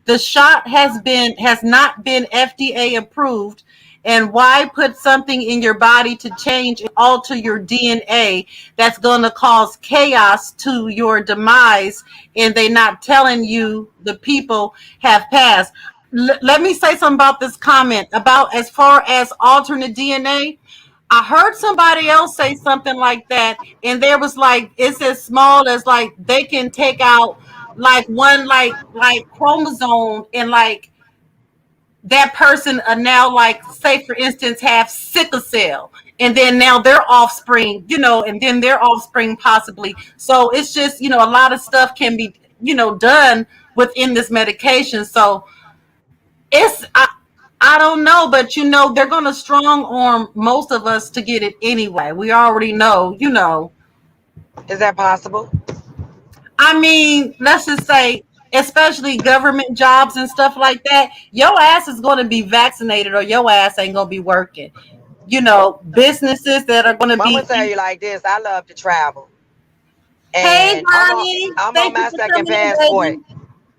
The shot has not been FDA approved. And why put something in your body to change and alter your DNA that's going to cause chaos to your demise? And they not telling you the people have passed. Let me say something about this comment about as far as alternate DNA. I heard somebody else say something like that, and there was like it's as small as like they can take out like one like chromosome, and like that person now, like say for instance have sickle cell, and then now their offspring, and then their offspring possibly. So it's just, a lot of stuff can be, done within this medication. So it's I don't know, but they're gonna strong arm most of us to get it anyway. We already know. Is that possible? I mean, let's just say, especially government jobs and stuff like that, your ass is gonna be vaccinated or your ass ain't gonna be working. Businesses that are gonna Well, I'm gonna be tell you like this. I love to travel, hey and honey, I'm on thank you my for second coming in, passport. baby.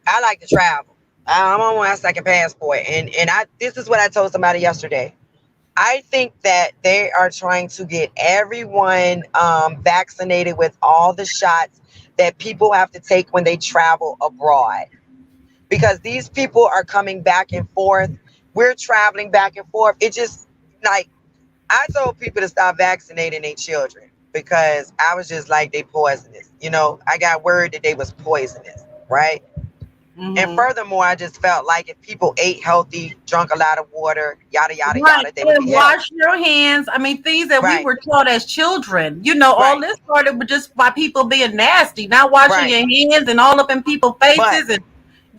I like to travel. I'm on my second passport, and I this is what I told somebody yesterday. I think that they are trying to get everyone vaccinated with all the shots that people have to take when they travel abroad, because these people are coming back and forth. We're traveling back and forth. It just like I told people to stop vaccinating their children because I was just like they poisonous. I got word that they was poisonous, right? And Mm-hmm. furthermore, I just felt like if people ate healthy, drunk a lot of water, yada yada Right, yada, they would and be wash healthy. your hands. I mean, things that we Right, were taught as children. All right, this started with just by people being nasty, not washing right. your hands and all up in people's But faces, and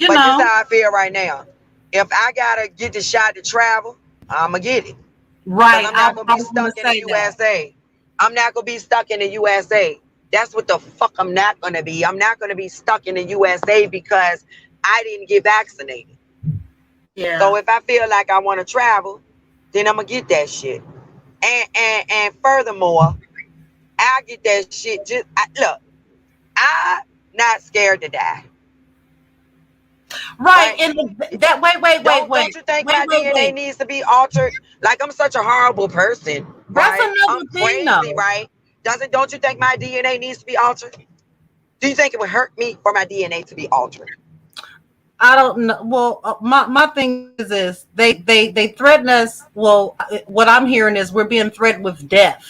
but this how I feel right now. If I gotta get the shot to travel, I'ma get it. Because right. I'm I, not gonna I be was going to stuck in the say that. USA. I'm not gonna be stuck in the USA. That's what the fuck I'm not gonna be. I'm not gonna be stuck in the USA because I didn't get vaccinated. So Yeah. if I feel like I wanna travel, then I'm gonna get that shit. And furthermore, I get that shit. Look, I'm not scared to die. Right, Right? and that Don't you think my DNA wait. needs to be altered? Like I'm such a horrible person, That's right? I'm another thing, crazy, though. right? Don't you think my DNA needs to be altered? Do you think it would hurt me for my DNA to be altered? I don't know. Well, my thing is this: they threaten us. Well, what I'm hearing is we're being threatened with death,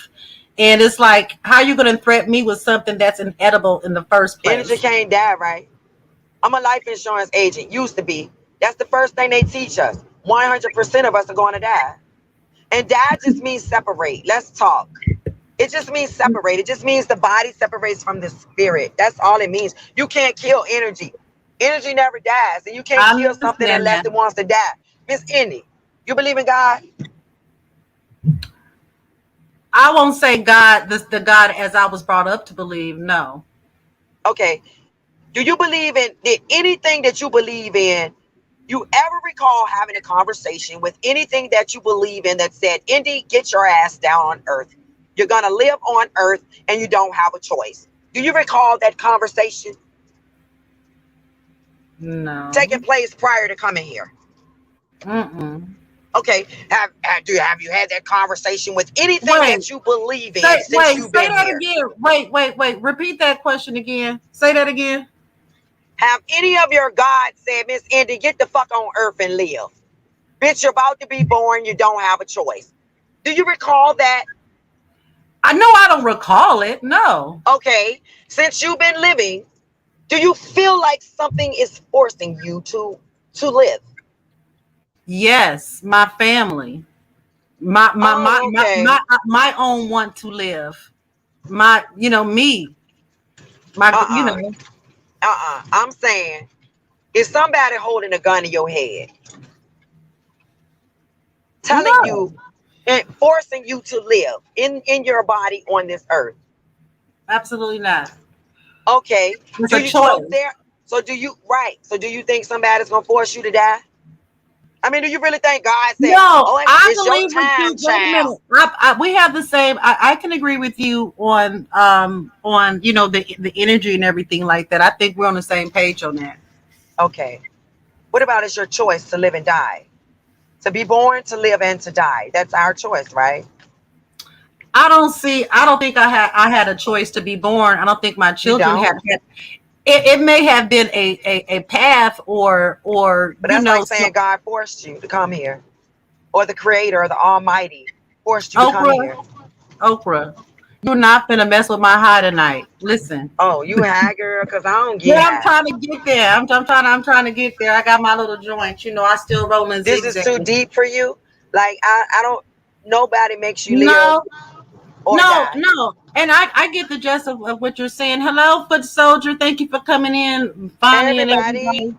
and it's like, how you going to threaten me with something that's inedible in the first Energy place? can't die, right? I'm a life insurance agent, used to be. That's the first thing they teach us. 100% of us are going to die. And die just means separate. Let's talk. It just means separate. It just means the body separates from the spirit. That's all it means. You can't kill energy. Energy never dies, and you can't I kill something understand unless that. it wants to die. Miss Indy, you believe in God? I won't say God, the God as I was brought up to believe. No. Okay. Do you believe in anything that you believe in? You ever recall having a conversation with anything that you believe in that said, Indy, get your ass down on earth. You're going to live on earth and you don't have a choice. Do you recall that conversation taking No. place prior to coming here? Mm-mm. Okay. Have you had that conversation with anything Wait. that you believe in Say since wait. you've Say been that here? again. Wait. Repeat that question again. Say that again. Have any of your gods said, Miss Indy, get the fuck on earth and live? Bitch, you're about to be born. You don't have a choice. Do you recall that? I know I don't recall it. No. Okay. Since you've been living, do you feel like something is forcing you to live? Yes, my family. Oh, okay. My own want to live. My, me. My, Uh-uh. I'm saying, is somebody holding a gun to your head, telling no. you and forcing you to live in your body on this earth? Absolutely not. Okay. It's Do a you so choice. there so do you right? So do you think somebody's gonna force you to die? I mean, do you really think God said, No, "Oh, I it's your believe with time, you. Wait a child"? minute. We have the same. I can agree with you on the energy and everything like that. I think we're on the same page on that. Okay. What about it's your choice to live and die? To be born, to live, and to die. That's our choice, right? I don't think I had a choice to be born. I don't think my You children don't. had it may have been a path or But that's like saying God forced you to come here, or the Creator, or the Almighty forced you to come Oprah, here. Oprah, you're not gonna mess with my high tonight. Listen. Oh, you high, girl? Cause I don't Yeah, get I'm high. trying to get there. I'm trying to get there. I got my little joints. I still rolling This is zigzag. too deep for you. Like I don't. Nobody makes you live No, or no, die. no. And I get the gist of what you're saying. Hello, foot soldier. Thank you for coming in, Hey, Fonny and everybody. everybody.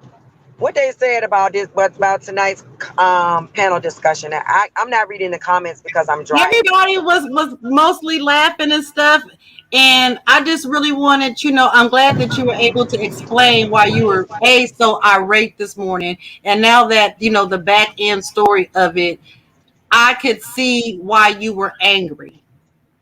What they said about this, but about tonight's panel discussion. I'm not reading the comments because I'm driving. Everybody was mostly laughing and stuff. And I just really wanted, I'm glad that you were able to explain why you were so irate this morning. And now that the back end story of it, I could see why you were angry.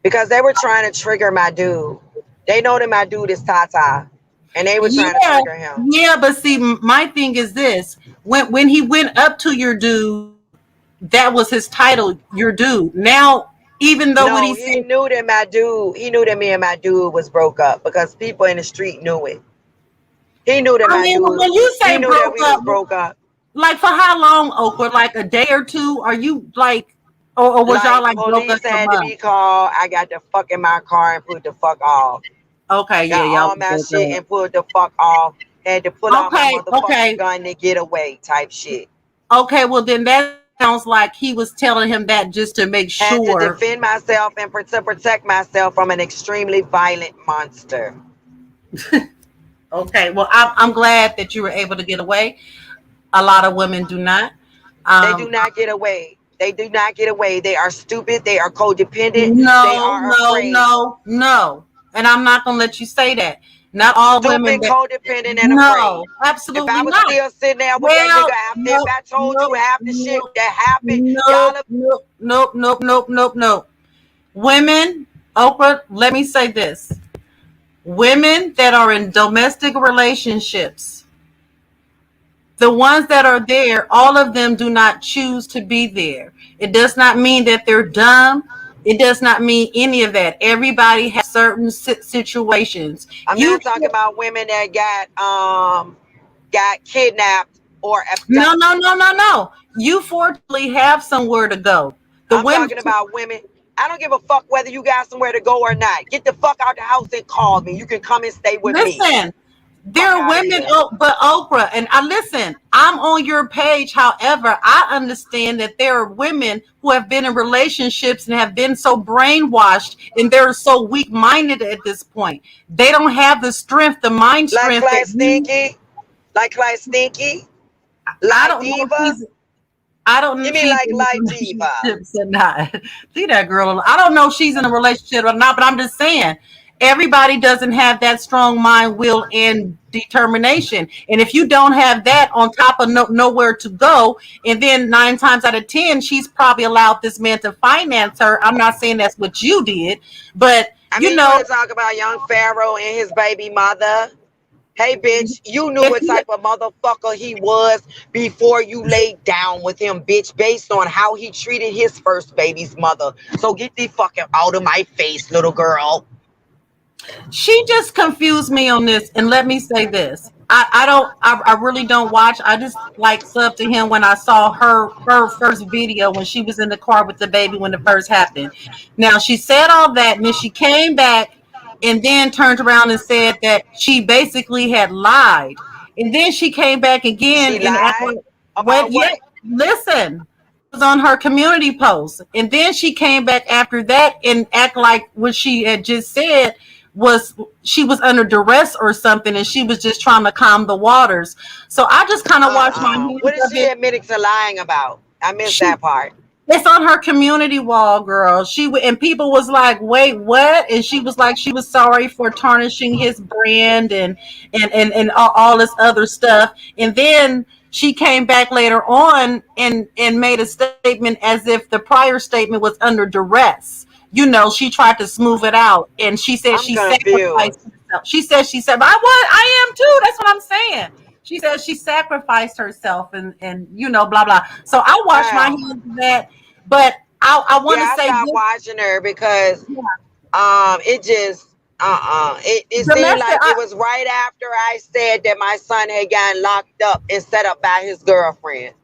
Because they were trying to trigger my dude. They know that my dude is Tata, and they were trying to Yeah, trigger him. yeah, but see, my thing is this: when he went up to your dude, that was his title, your dude. Now, even though what he No, said, he knew that my dude. He knew that me and my dude was broke up because people in the street knew it. He knew that I my mean, dude. when you He say knew that broke we was up, broke up. like for how long, Oprah? Like a day or two? Are you like, or was y'all Like like broke up police for had to be months? called. I got the fuck in my car and put the fuck off. Okay, yeah, Got y'all all was my broke shit up. and pulled the fuck off. Had to pull out my Okay, motherfucking okay, gun to get away, type shit. okay. Well, then that sounds like he was telling him that just to make Had to sure. defend myself and to protect myself from an extremely violent monster. Okay, well, I'm glad that you were able to get away. A lot of women do not. They do Um, not get away. They do not get away. They are stupid. They are codependent. They no, are no, afraid. no, no. And I'm not going to let you say that. Not all women Stupid, that, codependent, and no, afraid. If I absolutely was not. still sitting there with that nigga Well, if nope, I told you nope, half the shit nope, that happened, y'all nope, nope, nope, nope, nope, nope, nope. Women, Oprah, let me say this. Women that are in domestic relationships, the ones that are there, all of them do not choose to be there. It does not mean that they're dumb. It does not mean any of that. Everybody has certain situations. I'm You not talking about women that got kidnapped or no, abducted. no, no, no, no. You fortunately have somewhere to go. The I'm women, talking about women. I don't give a fuck whether you got somewhere to go or not. Get the fuck out the house and call me. You can come and stay with me. listen. There Fuck are out of women, here. but Oprah, and I listen. I'm on your page. However, I understand that there are women who have been in relationships and have been so brainwashed, and they're so weak-minded at this point. They don't have the strength, the mind Like strength that Flat you. Stinky. Like Stinky? I Like don't know if Diva? she's. I don't know You if mean she's like in Light Diva? relationships or not. See that girl? I don't know if she's in a relationship or not, but I'm just saying everybody doesn't have that strong mind, will, and determination. And if you don't have that on top of nowhere to go, and then 9 times out of 10, she's probably allowed this man to finance her. I'm not saying that's what you did, but I you mean, you know, want to talk about young Pharaoh and his baby mother? Hey, bitch, you knew if what he, type of motherfucker he was before you laid down with him, bitch, based on how he treated his first baby's mother. So get the fucking out of my face, little girl. she just confused me on this. And let me say this. I don't I really don't watch. I just like sub to him when I saw her first video when she was in the car with the baby when it first happened. Now she said all that and then she came back and then turned around and said that she basically had lied. And then she came back again She and act lied like, about wait, yeah, what? listen. It was on her community post. And then she came back after that and act like what she had just said was she was under duress or something and she was just trying to calm the waters. So I just kind of watched my What hands is of she it. admitting to lying about? I missed She that part. it's on her community wall, girl. And people was like, "Wait, what?" And she was like, she was sorry for tarnishing his brand and all this other stuff. And then she came back later on and made a statement as if the prior statement was under duress. She tried to smooth it out, and she said I'm she sacrificed confused. herself. She said I am too. That's what I'm saying. She said she sacrificed herself and blah blah. So I washed my Oh, hands of that, but I want to yeah, I say stopped this. watching her because Yeah, it just it seemed domestic. like it was right after I said that my son had gotten locked up and set up by his girlfriend.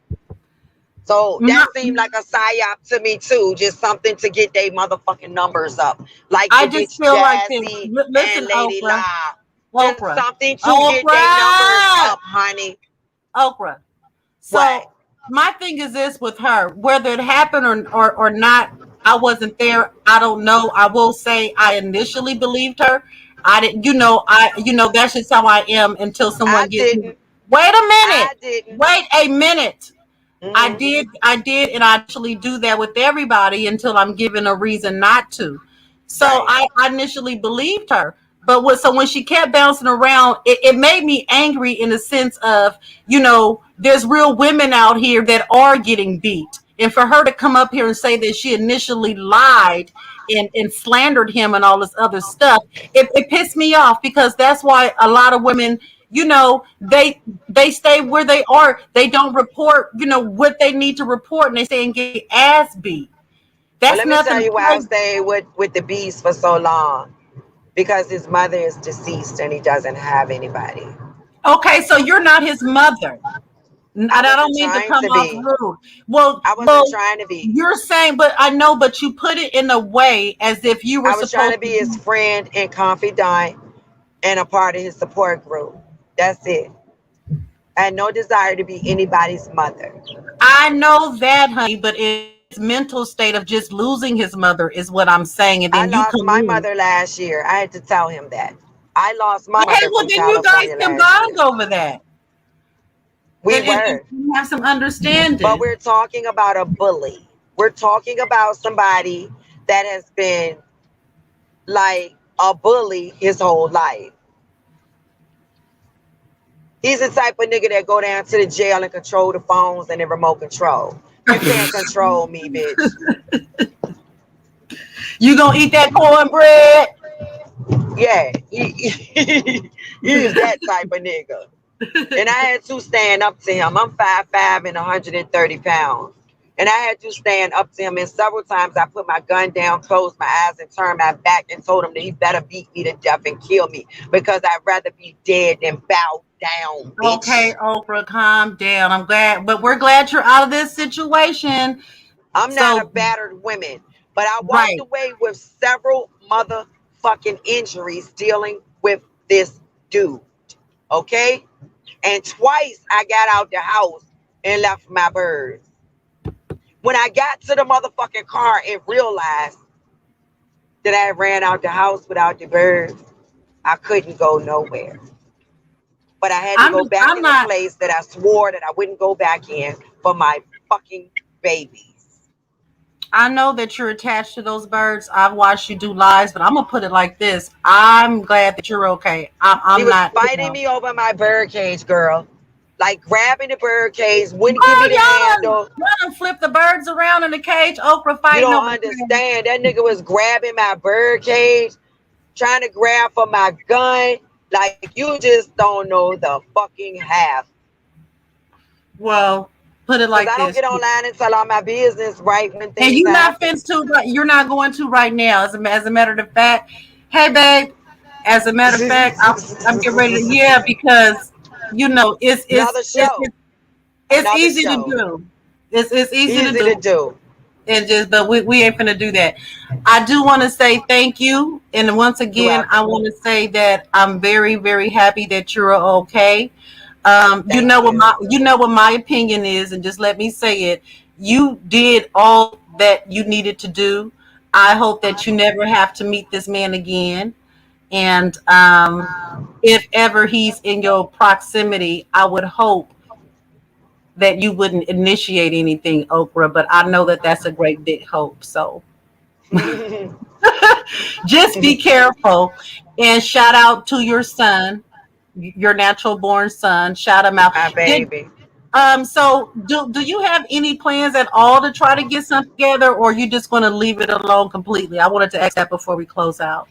So My, that seemed like a psyop to me too, just something to get their motherfucking numbers up, like I the just bitch feel like this. Jazzy Listen, and Lady Oprah, La. Just Oprah, something to get their numbers Oprah, up, honey. Oprah. What? So my thing is this with her, whether it happened or not, I wasn't there. I don't know. I will say I initially believed her. I didn't, that's just how I am until I someone gives me. didn't. Wait a minute. I didn't. Wait a minute. Hmm. I did, and I actually do that with everybody until I'm given a reason not to. So Right. I initially believed her. But when she kept bouncing around, it made me angry in the sense of, there's real women out here that are getting beat. And for her to come up here and say that she initially lied and slandered him and all this other stuff, it pissed me off because that's why a lot of women, they stay where they are. They don't report, what they need to report, and they stay and get ass beat. Well, That's let me nothing tell to you why I play. stayed with the beast for so long. Because his mother is deceased and he doesn't have anybody. Okay, so you're not his mother. And I I don't wasn't mean to trying come to off be. rude. Well, I wasn't trying to be. you're saying, but I know, but you put it in a way as if you were I was trying supposed to to be his be. friend and confidant and a part of his support group. That's it. I had no desire to be anybody's mother. I know that, honey, but his mental state of just losing his mother is what I'm saying. And I then you lost come my in. mother last year. I had to tell him that. I lost my Okay, mother well, from then you guys California can last bond year. over that We were. and have some But understanding. we're talking about a bully. We're talking about somebody that has been like a bully his whole life. He's the type of nigga that go down to the jail and control the phones and the remote control. You can't control me, bitch. You gonna eat that cornbread? Yeah, he's that type of nigga. And I had to stand up to him. I'm 5'5" and 130 pounds. And I had to stand up to him. And several times I put my gun down, closed my eyes, and turned my back and told him that he better beat me to death and kill me because I'd rather be dead than bow down, Okay, bitch. Oprah, calm down. I'm glad, but we're glad you're out of this situation. I'm not a So, battered woman, but I walked right. away with several motherfucking injuries dealing with this dude. Okay? And twice I got out the house and left my birds. When I got to the motherfucking car and realized that I ran out the house without the birds, I couldn't go nowhere. But I had to I'm go just, back I'm in a not. place that I swore that I wouldn't go back in for my fucking babies. I know that you're attached to those birds. I've watched you do lives, but I'm gonna put it like this. I'm glad that you're okay. He I'm was not. fighting me over my bird cage, girl. Like grabbing the bird cage, wouldn't give me Girl, the handle. y'all done flip the birds around in the cage. Oprah You fighting don't over the cage. understand. That nigga was grabbing my bird cage, trying to grab for my gun. Like you just don't know the fucking half. Well, put it Cause like I don't this. get online and tell all my business right when And things you're not happen. fenced to. You're not going to right now. As a matter of fact, hey babe. As a matter of fact, I'm getting ready to. Yeah, because it's Another show. it's Another easy to show. do. It's easy to Easy to do. do. And just but we ain't finna do that. I do want to say thank you, and once You're again I welcome. want to say that I'm very very happy that you're okay. Thank you. You know what my opinion is, and just let me say it. You did all that you needed to do. I hope that you never have to meet this man again, and if ever he's in your proximity, I would hope that you wouldn't initiate anything, Oprah. But I know that that's a great big hope. So just be careful, and shout out to your son, your natural born son. Shout him out. My Did baby. so do you have any plans at all to try to get something together, or are you just going to leave it alone completely? I wanted to ask that before we close out.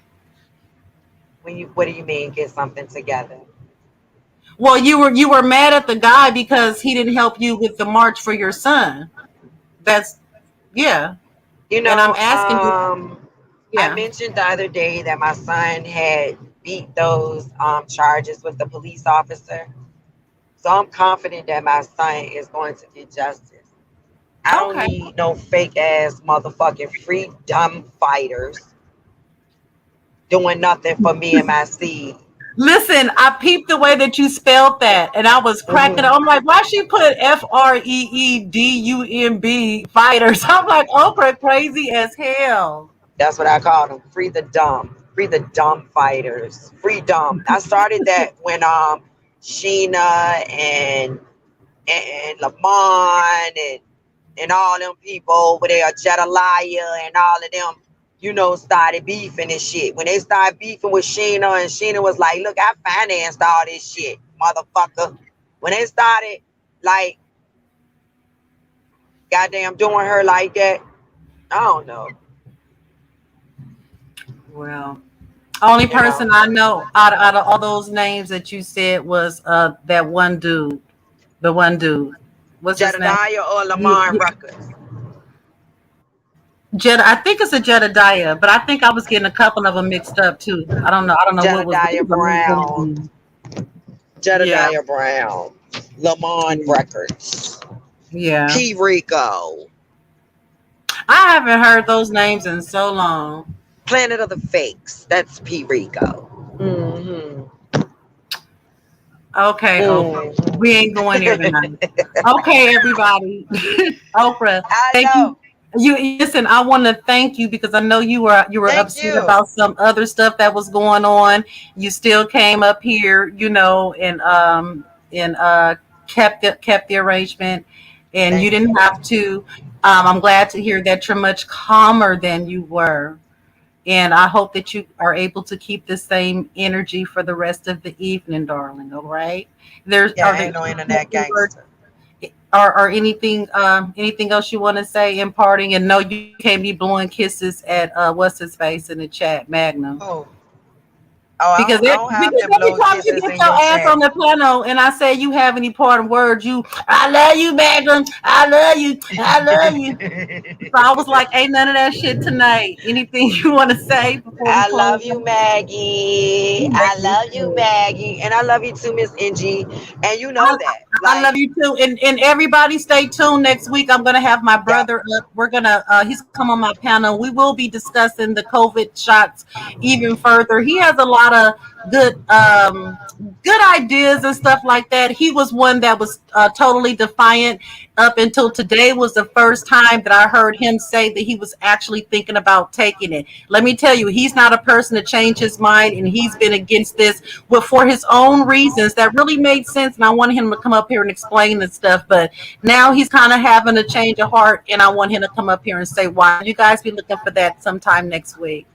What do you mean get something together? Well, you were mad at the guy because he didn't help you with the march for your son. That's yeah. You And I'm know, asking you, I yeah. mentioned the other day that my son had beat those charges with the police officer. So I'm confident that my son is going to get justice. I don't Okay. need no fake ass motherfucking freedom fighters doing nothing for me and my seed. Listen, I peeped the way that you spelled that, and I was cracking up. Hmm. I'm like, why she put FREEDUMB fighters? I'm like, Oprah crazy as hell. That's what I call them. Free the dumb. Free the dumb fighters. Free dumb. I started that when Sheena and Lamont and all them people over there, Jedaliah and all of them, started beefing and shit. When they started beefing with Sheena, and Sheena was like, look, I financed all this shit, motherfucker. When they started, like, goddamn doing her like that, I don't know. Well, only You know, person I know out of all those names that you said was that one dude. The one dude. What's his name? Jedediah or You, Lamar you, Ruckers. I think it's a Jedediah, but I think I was getting a couple of them mixed up too. I don't know what Jedediah was the Brown. name. Yeah, Jedediah Brown. Lamont yeah, Records. yeah. P. Rico. I haven't heard those names in so long. Planet of the Fakes. That's P. Rico. Mm-hmm. Okay, Oprah. Mm. We ain't going there tonight. Okay, everybody. Oprah, I thank you. know. You listen, I want to thank you because I know you were Thank upset you. about some other stuff that was going on. You still came up here, and kept the arrangement, and you Thank didn't you. have to. I'm glad to hear that you're much calmer than you were. And I hope that you are able to keep the same energy for the rest of the evening, darling. All right. There's Yeah, are I there ain't no any internet closing words gangster. or anything else you want to say in parting? And no, you can't be blowing kisses at what's his face in the chat, Magnum. Oh, oh, Because I don't have them every blow time you kisses get in your your ass chat. on the panel and I say you have any parting words, I love you, Magnum. I love you. I love you. So I was like, ain't none of that shit tonight. Anything you want to say before we I close love you, out? Maggie. You I make me love you, sick. Maggie. And I love you too, Miss NG. And you know I, that. I love Like, you too. And everybody stay tuned next week. I'm gonna have my yep. brother up. We're gonna he's come on my panel. We will be discussing the COVID shots even further. He has a lot of good ideas and stuff like that. He was one that was totally defiant. Up until today was the first time that I heard him say that he was actually thinking about taking it. Let me tell you, he's not a person to change his mind, and he's been against this for his own reasons that really made sense. And I wanted him to come up here and explain this stuff, but now he's kind of having a change of heart, and I want him to come up here and say why. You guys be looking for that sometime next week.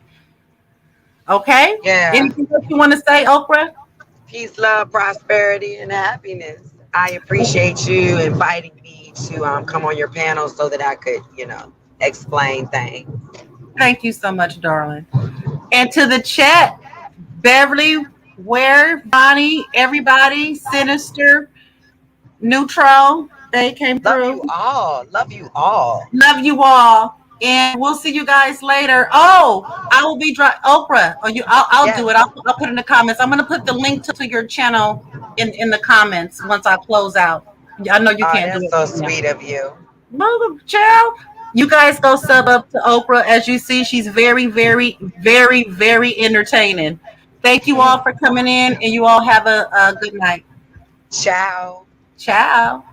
Okay? Yeah. Anything else you want to say, Oprah? Peace, love, prosperity, and happiness. I appreciate you inviting me to come on your panel so that I could, explain things. Thank you so much, darling. And to the chat, Beverly, Ware, Bonnie, everybody, Sinister, Neutral, they came Love through. you all. Love you all. Love you all. And we'll see you guys later. Oh, I will be Oprah. Or I'll Yes. do it. I'll put in the comments. I'm gonna put the link to your channel in the comments once I close out. I know you Oh, can't do that's it so right now. sweet of you. Mother child. You guys go sub up to Oprah. As you see, she's very, very, very, very entertaining. Thank you all for coming in, and you all have a good night. Ciao. Ciao.